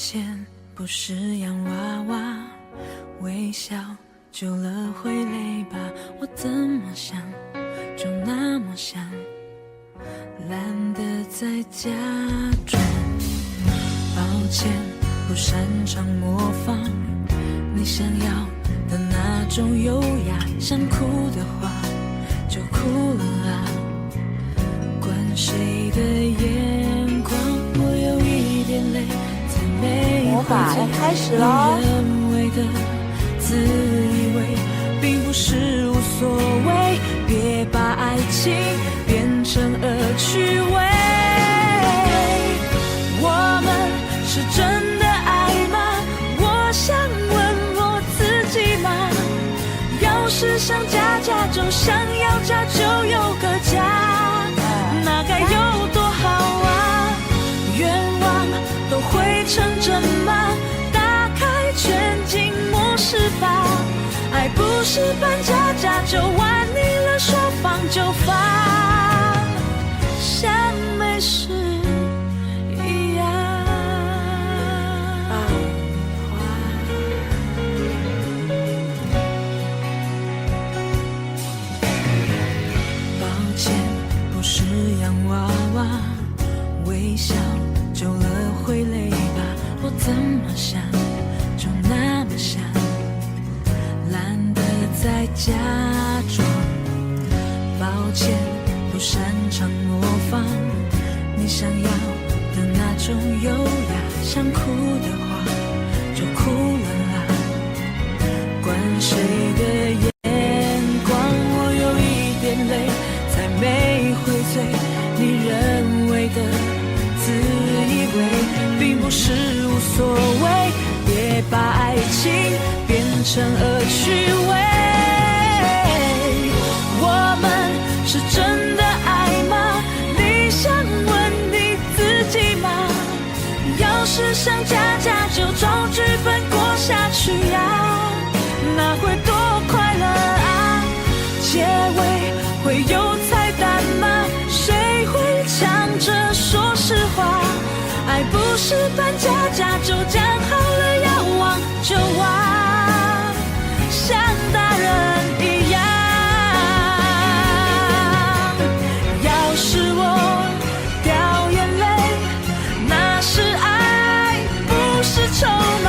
Speaker 1: 歉，不是洋娃娃，微笑久了会累吧？我怎么想就那么想，懒得再假装。抱歉，不擅长模仿你想要的那种优雅，想哭的话就哭了啊，管谁的眼光，我有一点累，才没
Speaker 5: 魔法要开始咯。
Speaker 1: 人为的自以为并不是无所谓，别把爱情变成恶趣味。我们是真的爱吗？我想问我自己嘛。要是想嫁嫁就想要嫁就有个家，那该有多好啊！愿望都会成真吗？打开全景模式吧。爱不是扮家家就玩腻了，说放就放，像没事一样。抱歉，不是洋娃娃，微笑久了会累吧？我怎么想就那么想，懒得再假装。抱歉，不擅长模仿你想要的那种优雅，想哭的话就哭了啊，管谁的眼光，我有一点累，才没会醉，你认为的自以为并不是无所谓，别把爱情变成恶趣味。我们是真的爱吗？你想问你自己吗？要是想嫁嫁就照剧本过下去呀，那会多快乐啊！结尾会有彩蛋吗？谁会抢着说实话？爱不是扮家家就讲好了要忘就忘，像大人一样。要是我掉眼泪，那是爱，不是筹码。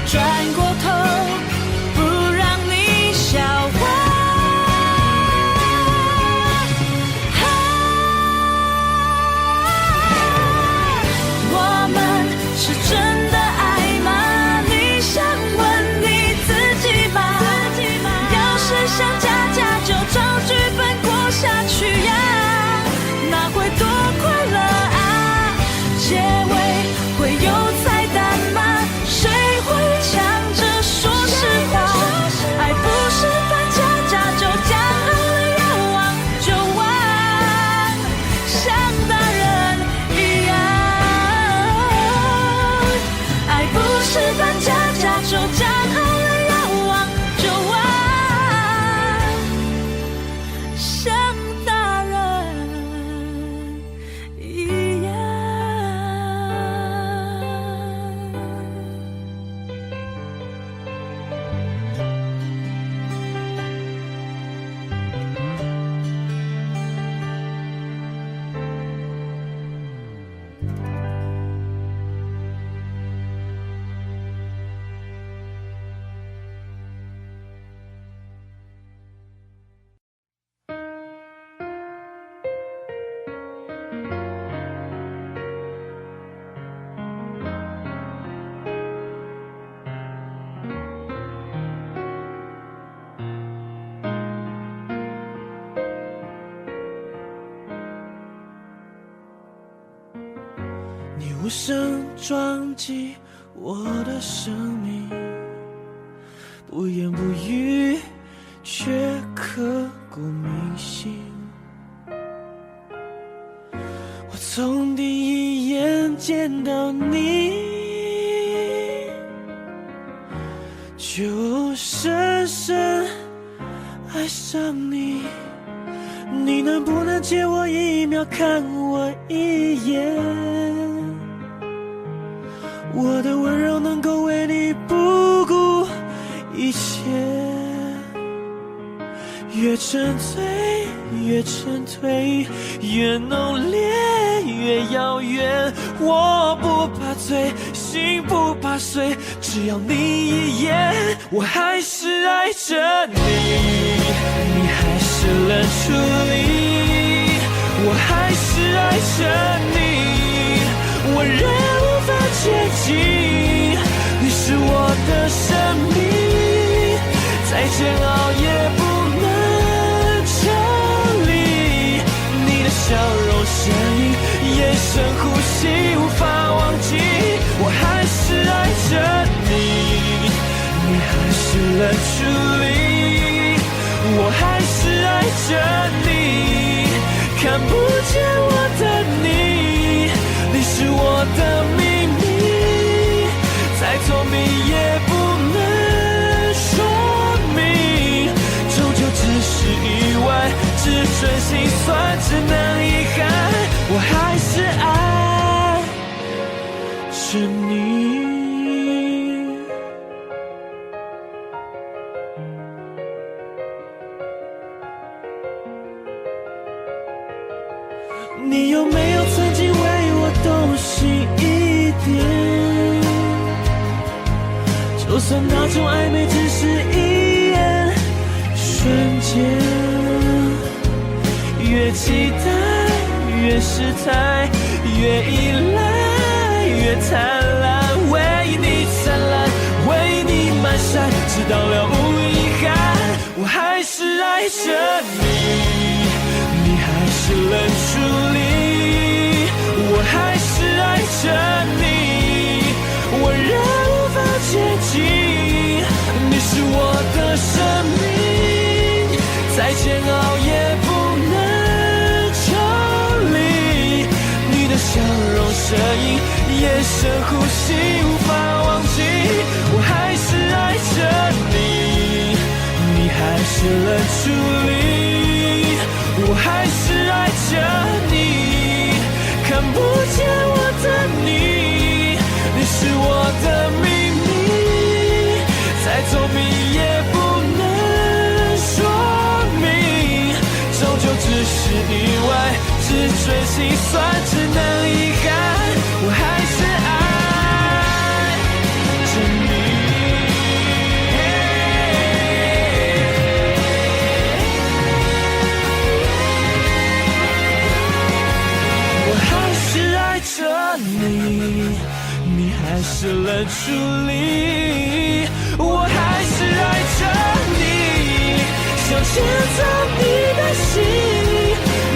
Speaker 1: 转过头，不让你笑话。我们是真的爱吗？你想问你自己吗？要是想嫁嫁就照剧本过下去呀，那会多快乐啊！结尾会有彩蛋吗？谁会抢着说实话？爱不是扮家家就讲好了要忘就忘，像大人一样。爱不是扮家家就讲好了要忘就忘，像大人一样。
Speaker 6: 你无声撞击我的生命，不言不语，却刻骨铭心。我从第一眼见到你，就深深爱上你。你能不能借我一秒看我一眼？
Speaker 4: 我的温柔能够为你不顾一切。越沉醉越沉醉，越浓烈越遥远。我不怕醉，心不怕碎，只要你一眼，我还是爱着你。你还是冷处理，我还是爱着你。我仍无法接近，你是我的生命，再煎熬也不笑容声音，眼神呼吸无法忘记，我还是爱着你。你还是冷处理，我还是爱着你。看不见我的你，你是我的秘密，再聪明也不能说明，终究只是意外，只准心酸，只能遗憾，我还是爱着你。你有没有曾经为我动心一点？就算那种暧昧只是一眼瞬间，越期待越失态，越依赖越贪婪，为你灿烂，为你满山，直到了无遗憾，我还是爱着你。你还是冷处理，我还是爱着你。我仍无法接近，你是我的生命，再煎熬也不能抽离。你的笑容声音，眼神呼吸无法忘记，我还是爱着你。你还是冷处理，我还是爱着你。看不见我的你，你是我的秘密，再聪明也不能说明，终究只是意外，只准心酸，只能遗憾，我还是爱着你。我还是爱着你，你还是冷处理，我还是爱着你，想牵走你的心，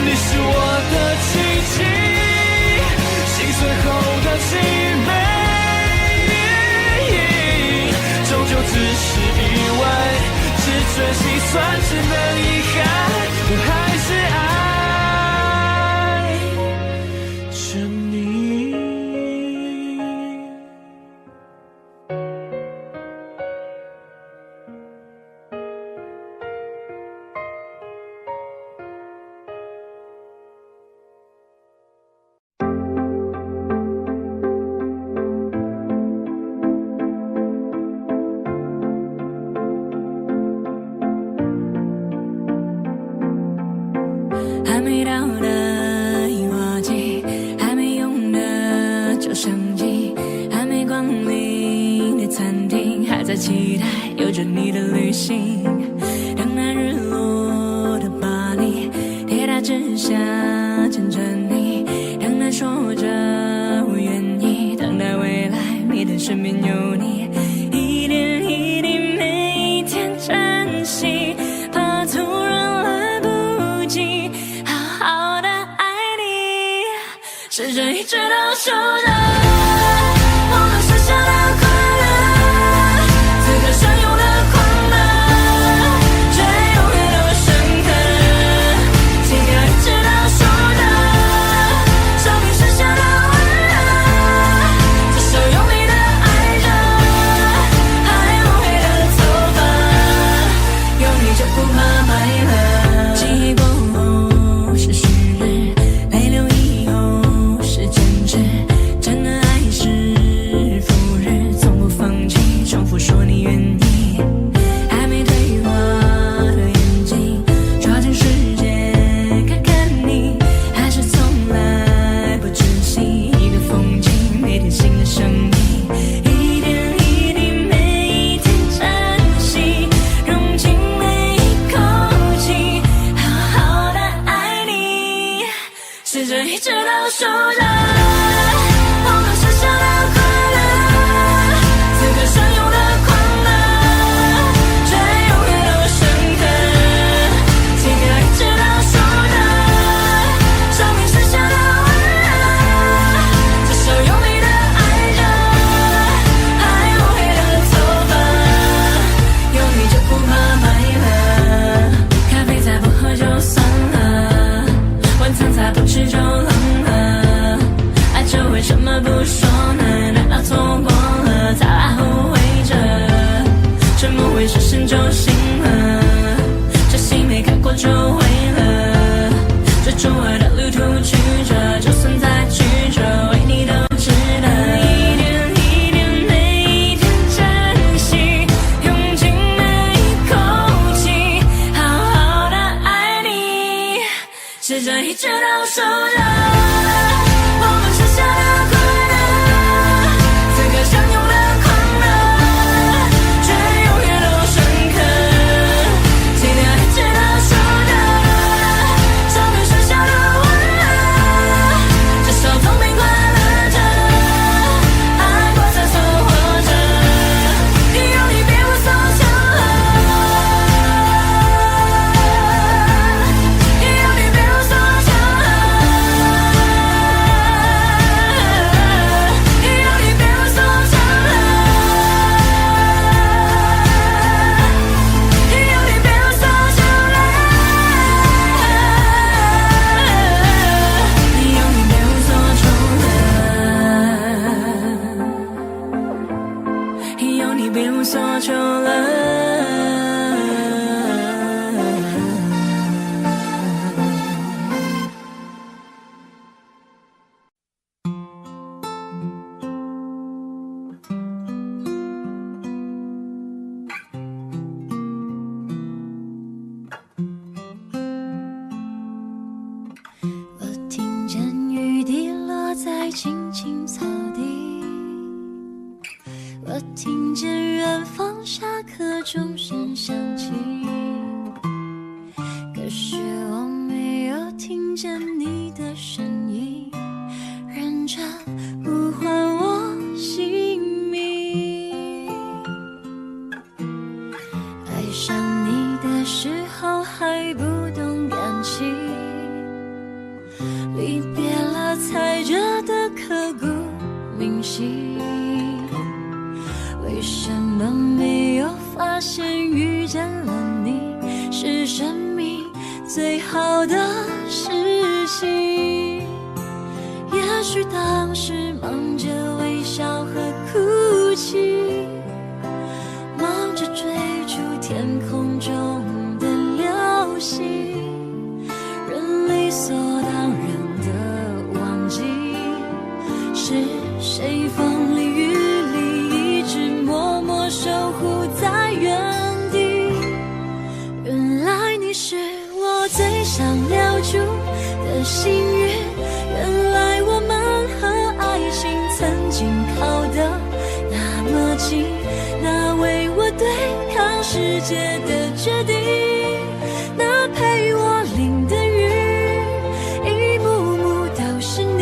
Speaker 4: 你是我的奇迹，心碎后的凄美，终究只是意外，只准心酸，只能遗憾，我还是爱着你。
Speaker 3: 还没到的樱花季，还没用的照相机，还没光临的餐厅，还在期待有着你的旅行。等那日落的巴黎，铁塔之下牵着你，等那说着我愿意，等待未来你的身边有你，一点一滴每一天珍惜，怕突然来不及好好的爱你，时针一直倒数着我们剩下的快乐，此刻相拥的狂热，却永远都深刻，心跳一直倒数着生命剩下的温热，至少有你的爱着，还无悔的头发，有你就不怕快乐，记忆过后是旭日，泪流以后是坚持，真的爱试着一直倒数着我们剩下的快乐，此刻相拥的快乐，却永远都深刻。期待一直倒数着生命剩下的温热，至少用力的爱着，还有黑的头发，有你就不怕白了，咖啡再不喝就算了，晚餐再不吃就冷了，爱着为什么不说呢？难道错过了才来后悔着？沉默会失声就醒了，这戏没看过就毁了，追逐爱的旅途曲折，就算再曲折，为你都值得。一点一点每一天珍惜，用尽每一口气，好好的爱你，试着一直倒数着我们剩下的快乐，此刻相拥的快乐，却永远都深刻。期待一直倒数着生命剩下的温热，至少总比快乐着爱过才算活着，有你别无所求了，有你别无所求了，有你别无所求了，有你别无所求了，有你别无所求了，有你别无所求了。
Speaker 2: 我听见雨滴落在青青草地，我听见远方下课钟声响起，可是我没有听见你的声音，认真呼唤我姓名。爱上你的时候还不懂感情，离别了才觉得刻骨铭心，为什么没有发现遇见了你是生命最好的事情？也许当时忙着微笑和哭泣，忙着追逐天空中的流星，人理所当然的忘记是谁风里雨里一直默默守护在原地。原来你是我最想留住的幸运，原来我们和爱情曾经靠得那么近，那为我对抗世界的决定，那陪我淋的雨，一幕幕都是你，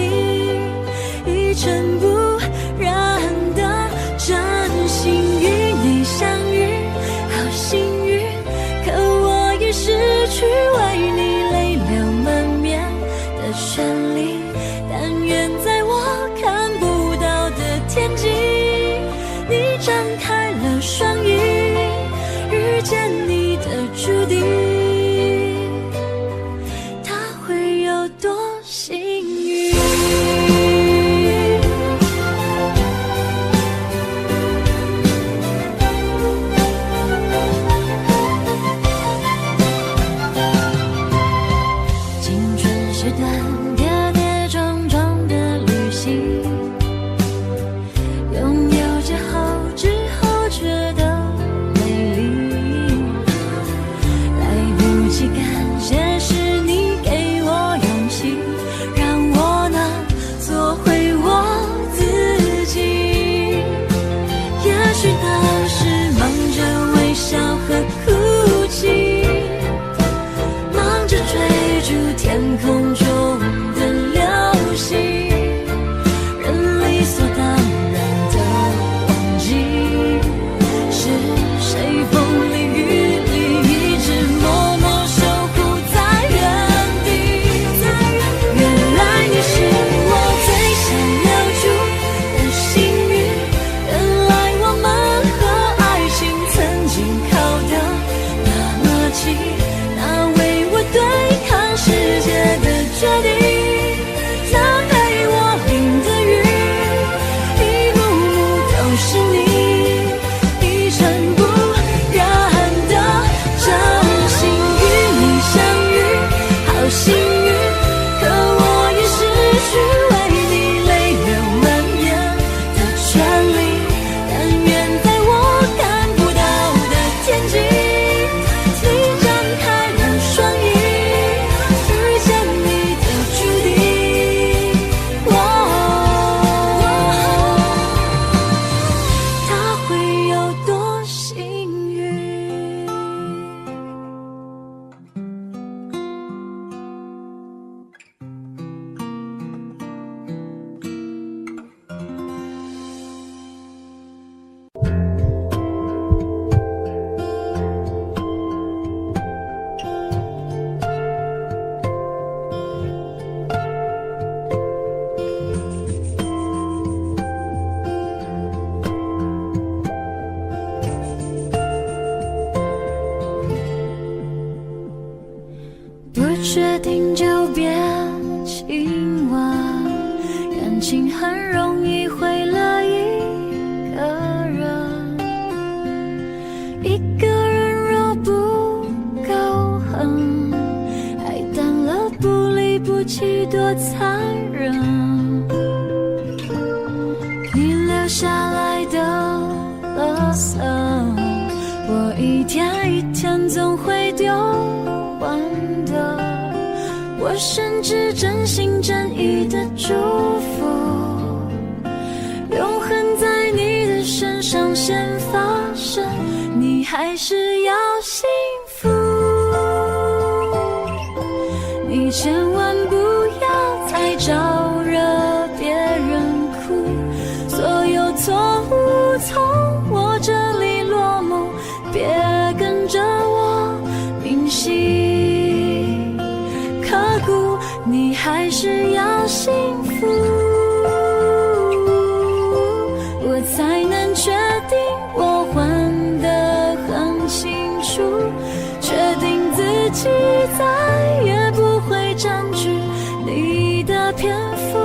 Speaker 2: 一尘不染的真心与你相遇，好幸运，可我已失去为你泪流满面的权利，但愿在我看不到的天际，你张开了双翼，遇见你的注定，他会有多幸运？青春是段跌跌撞撞的旅行，拥有之后觉得美丽，来不及感谢是你给我勇气，让起多残忍。你留下来的垃圾，我一天一天总会丢完的。我甚至真心真意的祝福，永恒在你的身上先发生，你还是要幸福。你千万不要再招惹别人哭，所有错误从我这里落幕，别跟着我铭心刻骨，你还是要幸福，我才能确定我还得很清楚，确定自己再也不会占据你的篇幅。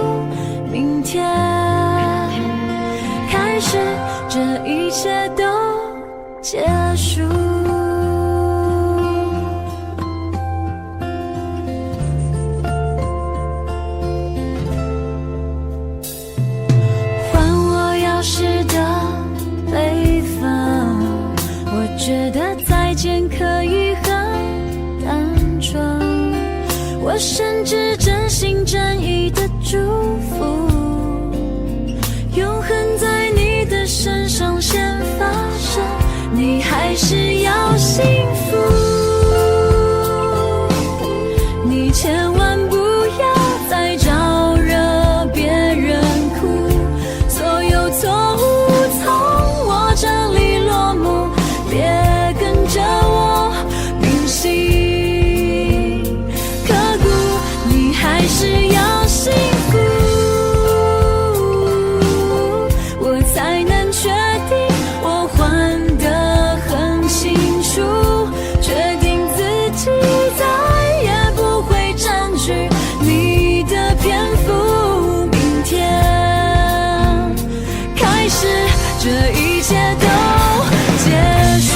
Speaker 2: 明天开始，这一切都结束。觉得再见可以很单纯，我甚至真心真意的祝福，永恒在你的身上先发生，你还是要幸福，你千万不要再招惹别人哭，所有错误从我这里落幕，别跟着我铭心刻骨，你还是要幸福，我才能确定我还得很清楚，确定自己再也不会占据你的篇幅。明天开始，这一切都结束。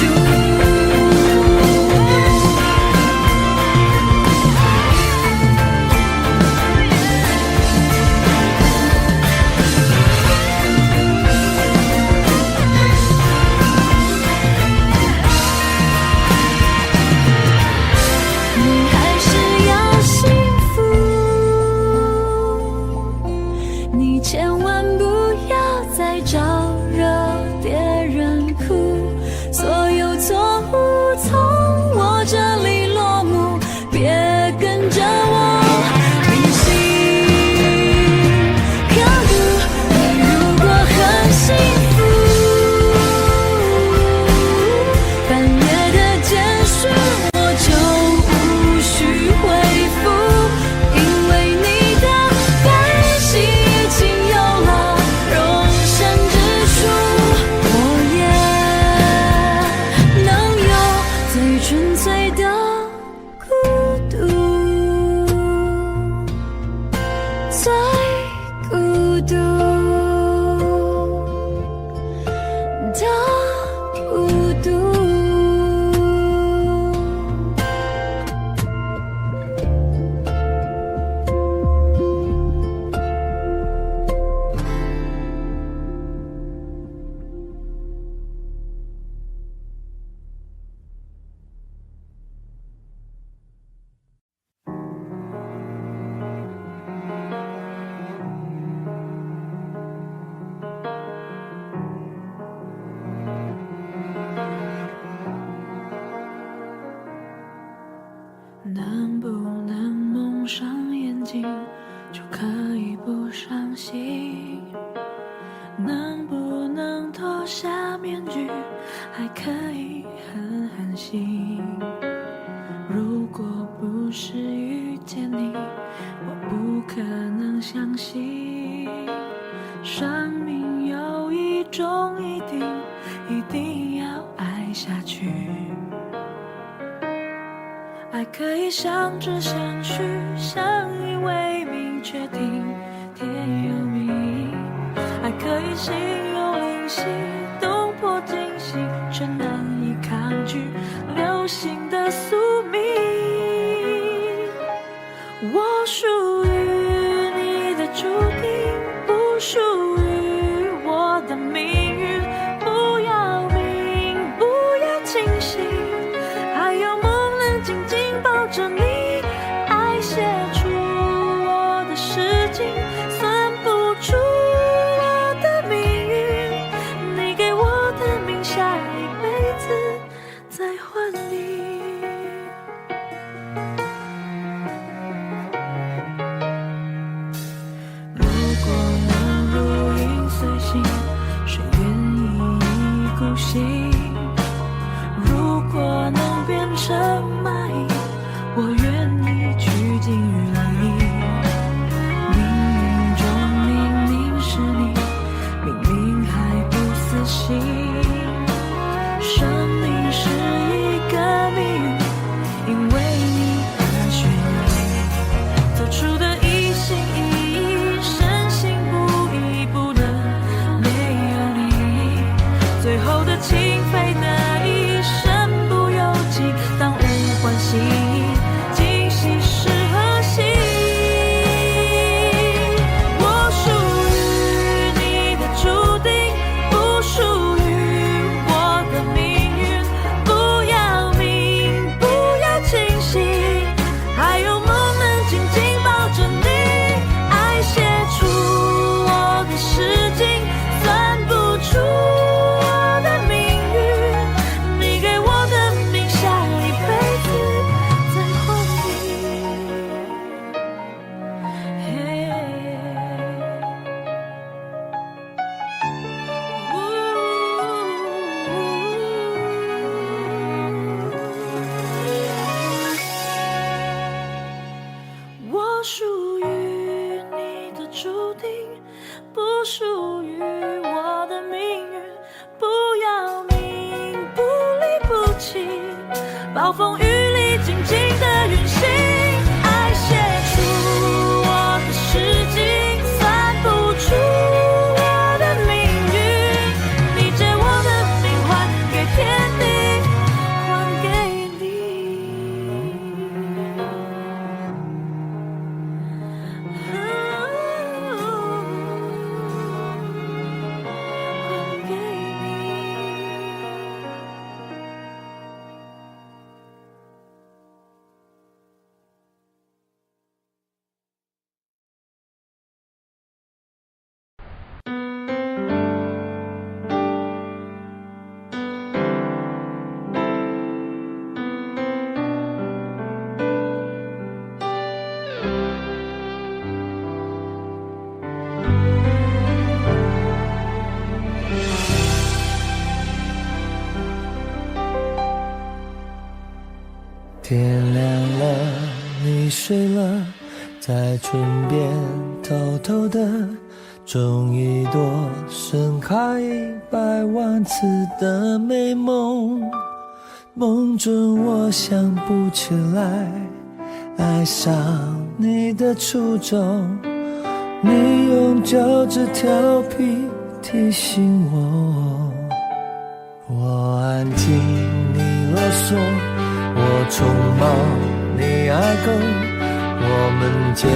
Speaker 2: 你还是要幸福，你千万不要再招惹别人哭，所有错误从我这里落幕，别跟着我铭心刻骨。你如果很幸福，半夜的简讯我就无需回复，因为你的感情已经有了容身之处，我也能有最纯粹的孤独，最孤独的孤独。能不能蒙上眼睛就可以不伤心？能不能脱下面具还可以很安心？如果不是遇见你，我不可能相信生命有一种一定要爱下去。爱可以相知相许，相依为命，确定天有命。爱可以心有灵犀，动魄惊喜，却难以抗拒流星的宿命。我属
Speaker 3: 不属于我的命运，不要命，不离不弃，暴风雨里静静的运行，爱写出我的诗经，算不出我的命运，你借我的命还给天地，还给
Speaker 6: 天亮了，你睡了，在唇边偷偷的种一朵盛开100万次的美梦。梦中我想不起来爱上你的初衷，你用脚趾调皮提醒我，我安静你啰嗦，我宠冒你爱狗，我们间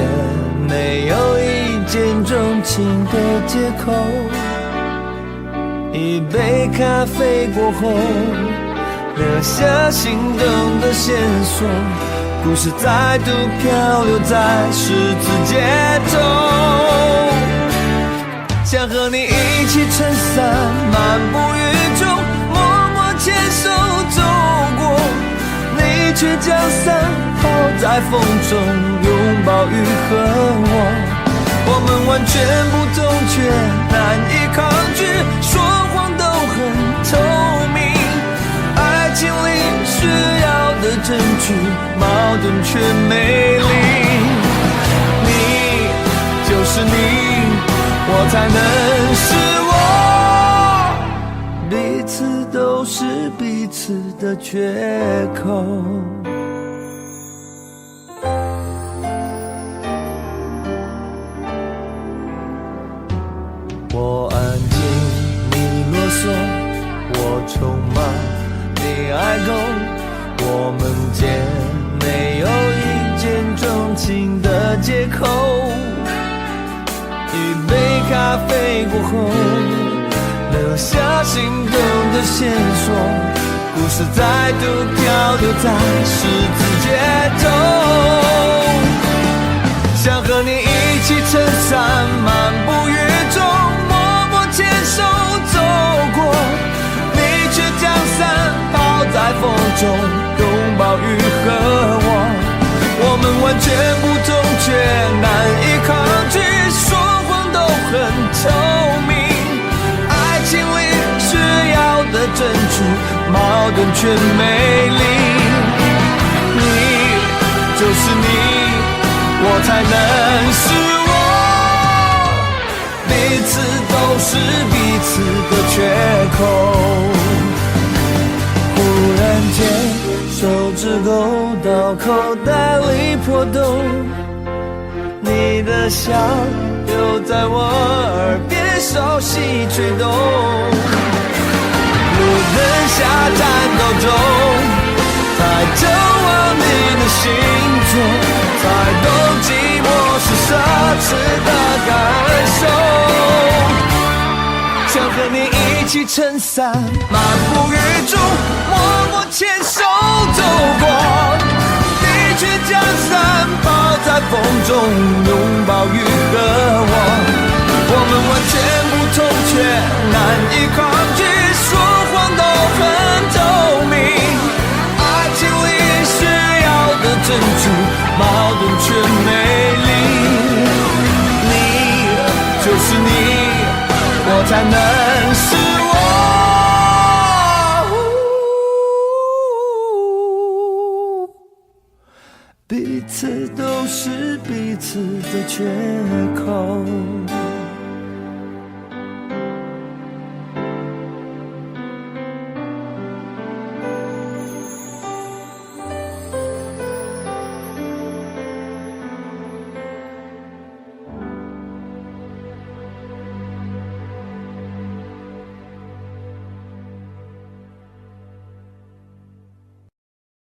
Speaker 6: 没有一见钟情的借口。一杯咖啡过后，留下心动的线索，故事再度漂流在十字街头。想和你一起撑伞漫步雨中，默默牵手走过，你却将伞抛在风中，拥抱雨和我们完全不同却难以抗拒，说谎都很透明，爱情里需要的证据，矛盾却美丽。你就是你，我才能是我，彼此都是彼此的缺口。我安静，你啰嗦，我匆忙，你爱狗，我们间没有一见钟情的借口。一杯咖啡过后，留下心动的线索，故事再度漂流在十字街头。想和你一起撑伞漫步雨中，默默牵手走过，你却将伞抛在风中，拥抱雨和我们完全不同却难以抗拒，说谎都很透明，爱情里需要的证据，矛盾却美丽。你就是你，我才能是我，彼此都是彼此的缺口。忽然间手指勾到口袋里破洞，你的笑又在我耳边稍细吹动，路灯下颤抖中才眺望你的星座，才懂寂寞是奢侈的感受。想和你一起撑伞漫步雨中，默默牵手走过，你却将伞抛在风中，拥抱雨和我们完全不同却难以抗拒，说谎都很透明，爱情里需要的证据，矛盾却美丽。你就是你，我才能是我，彼此都是彼此的缺口。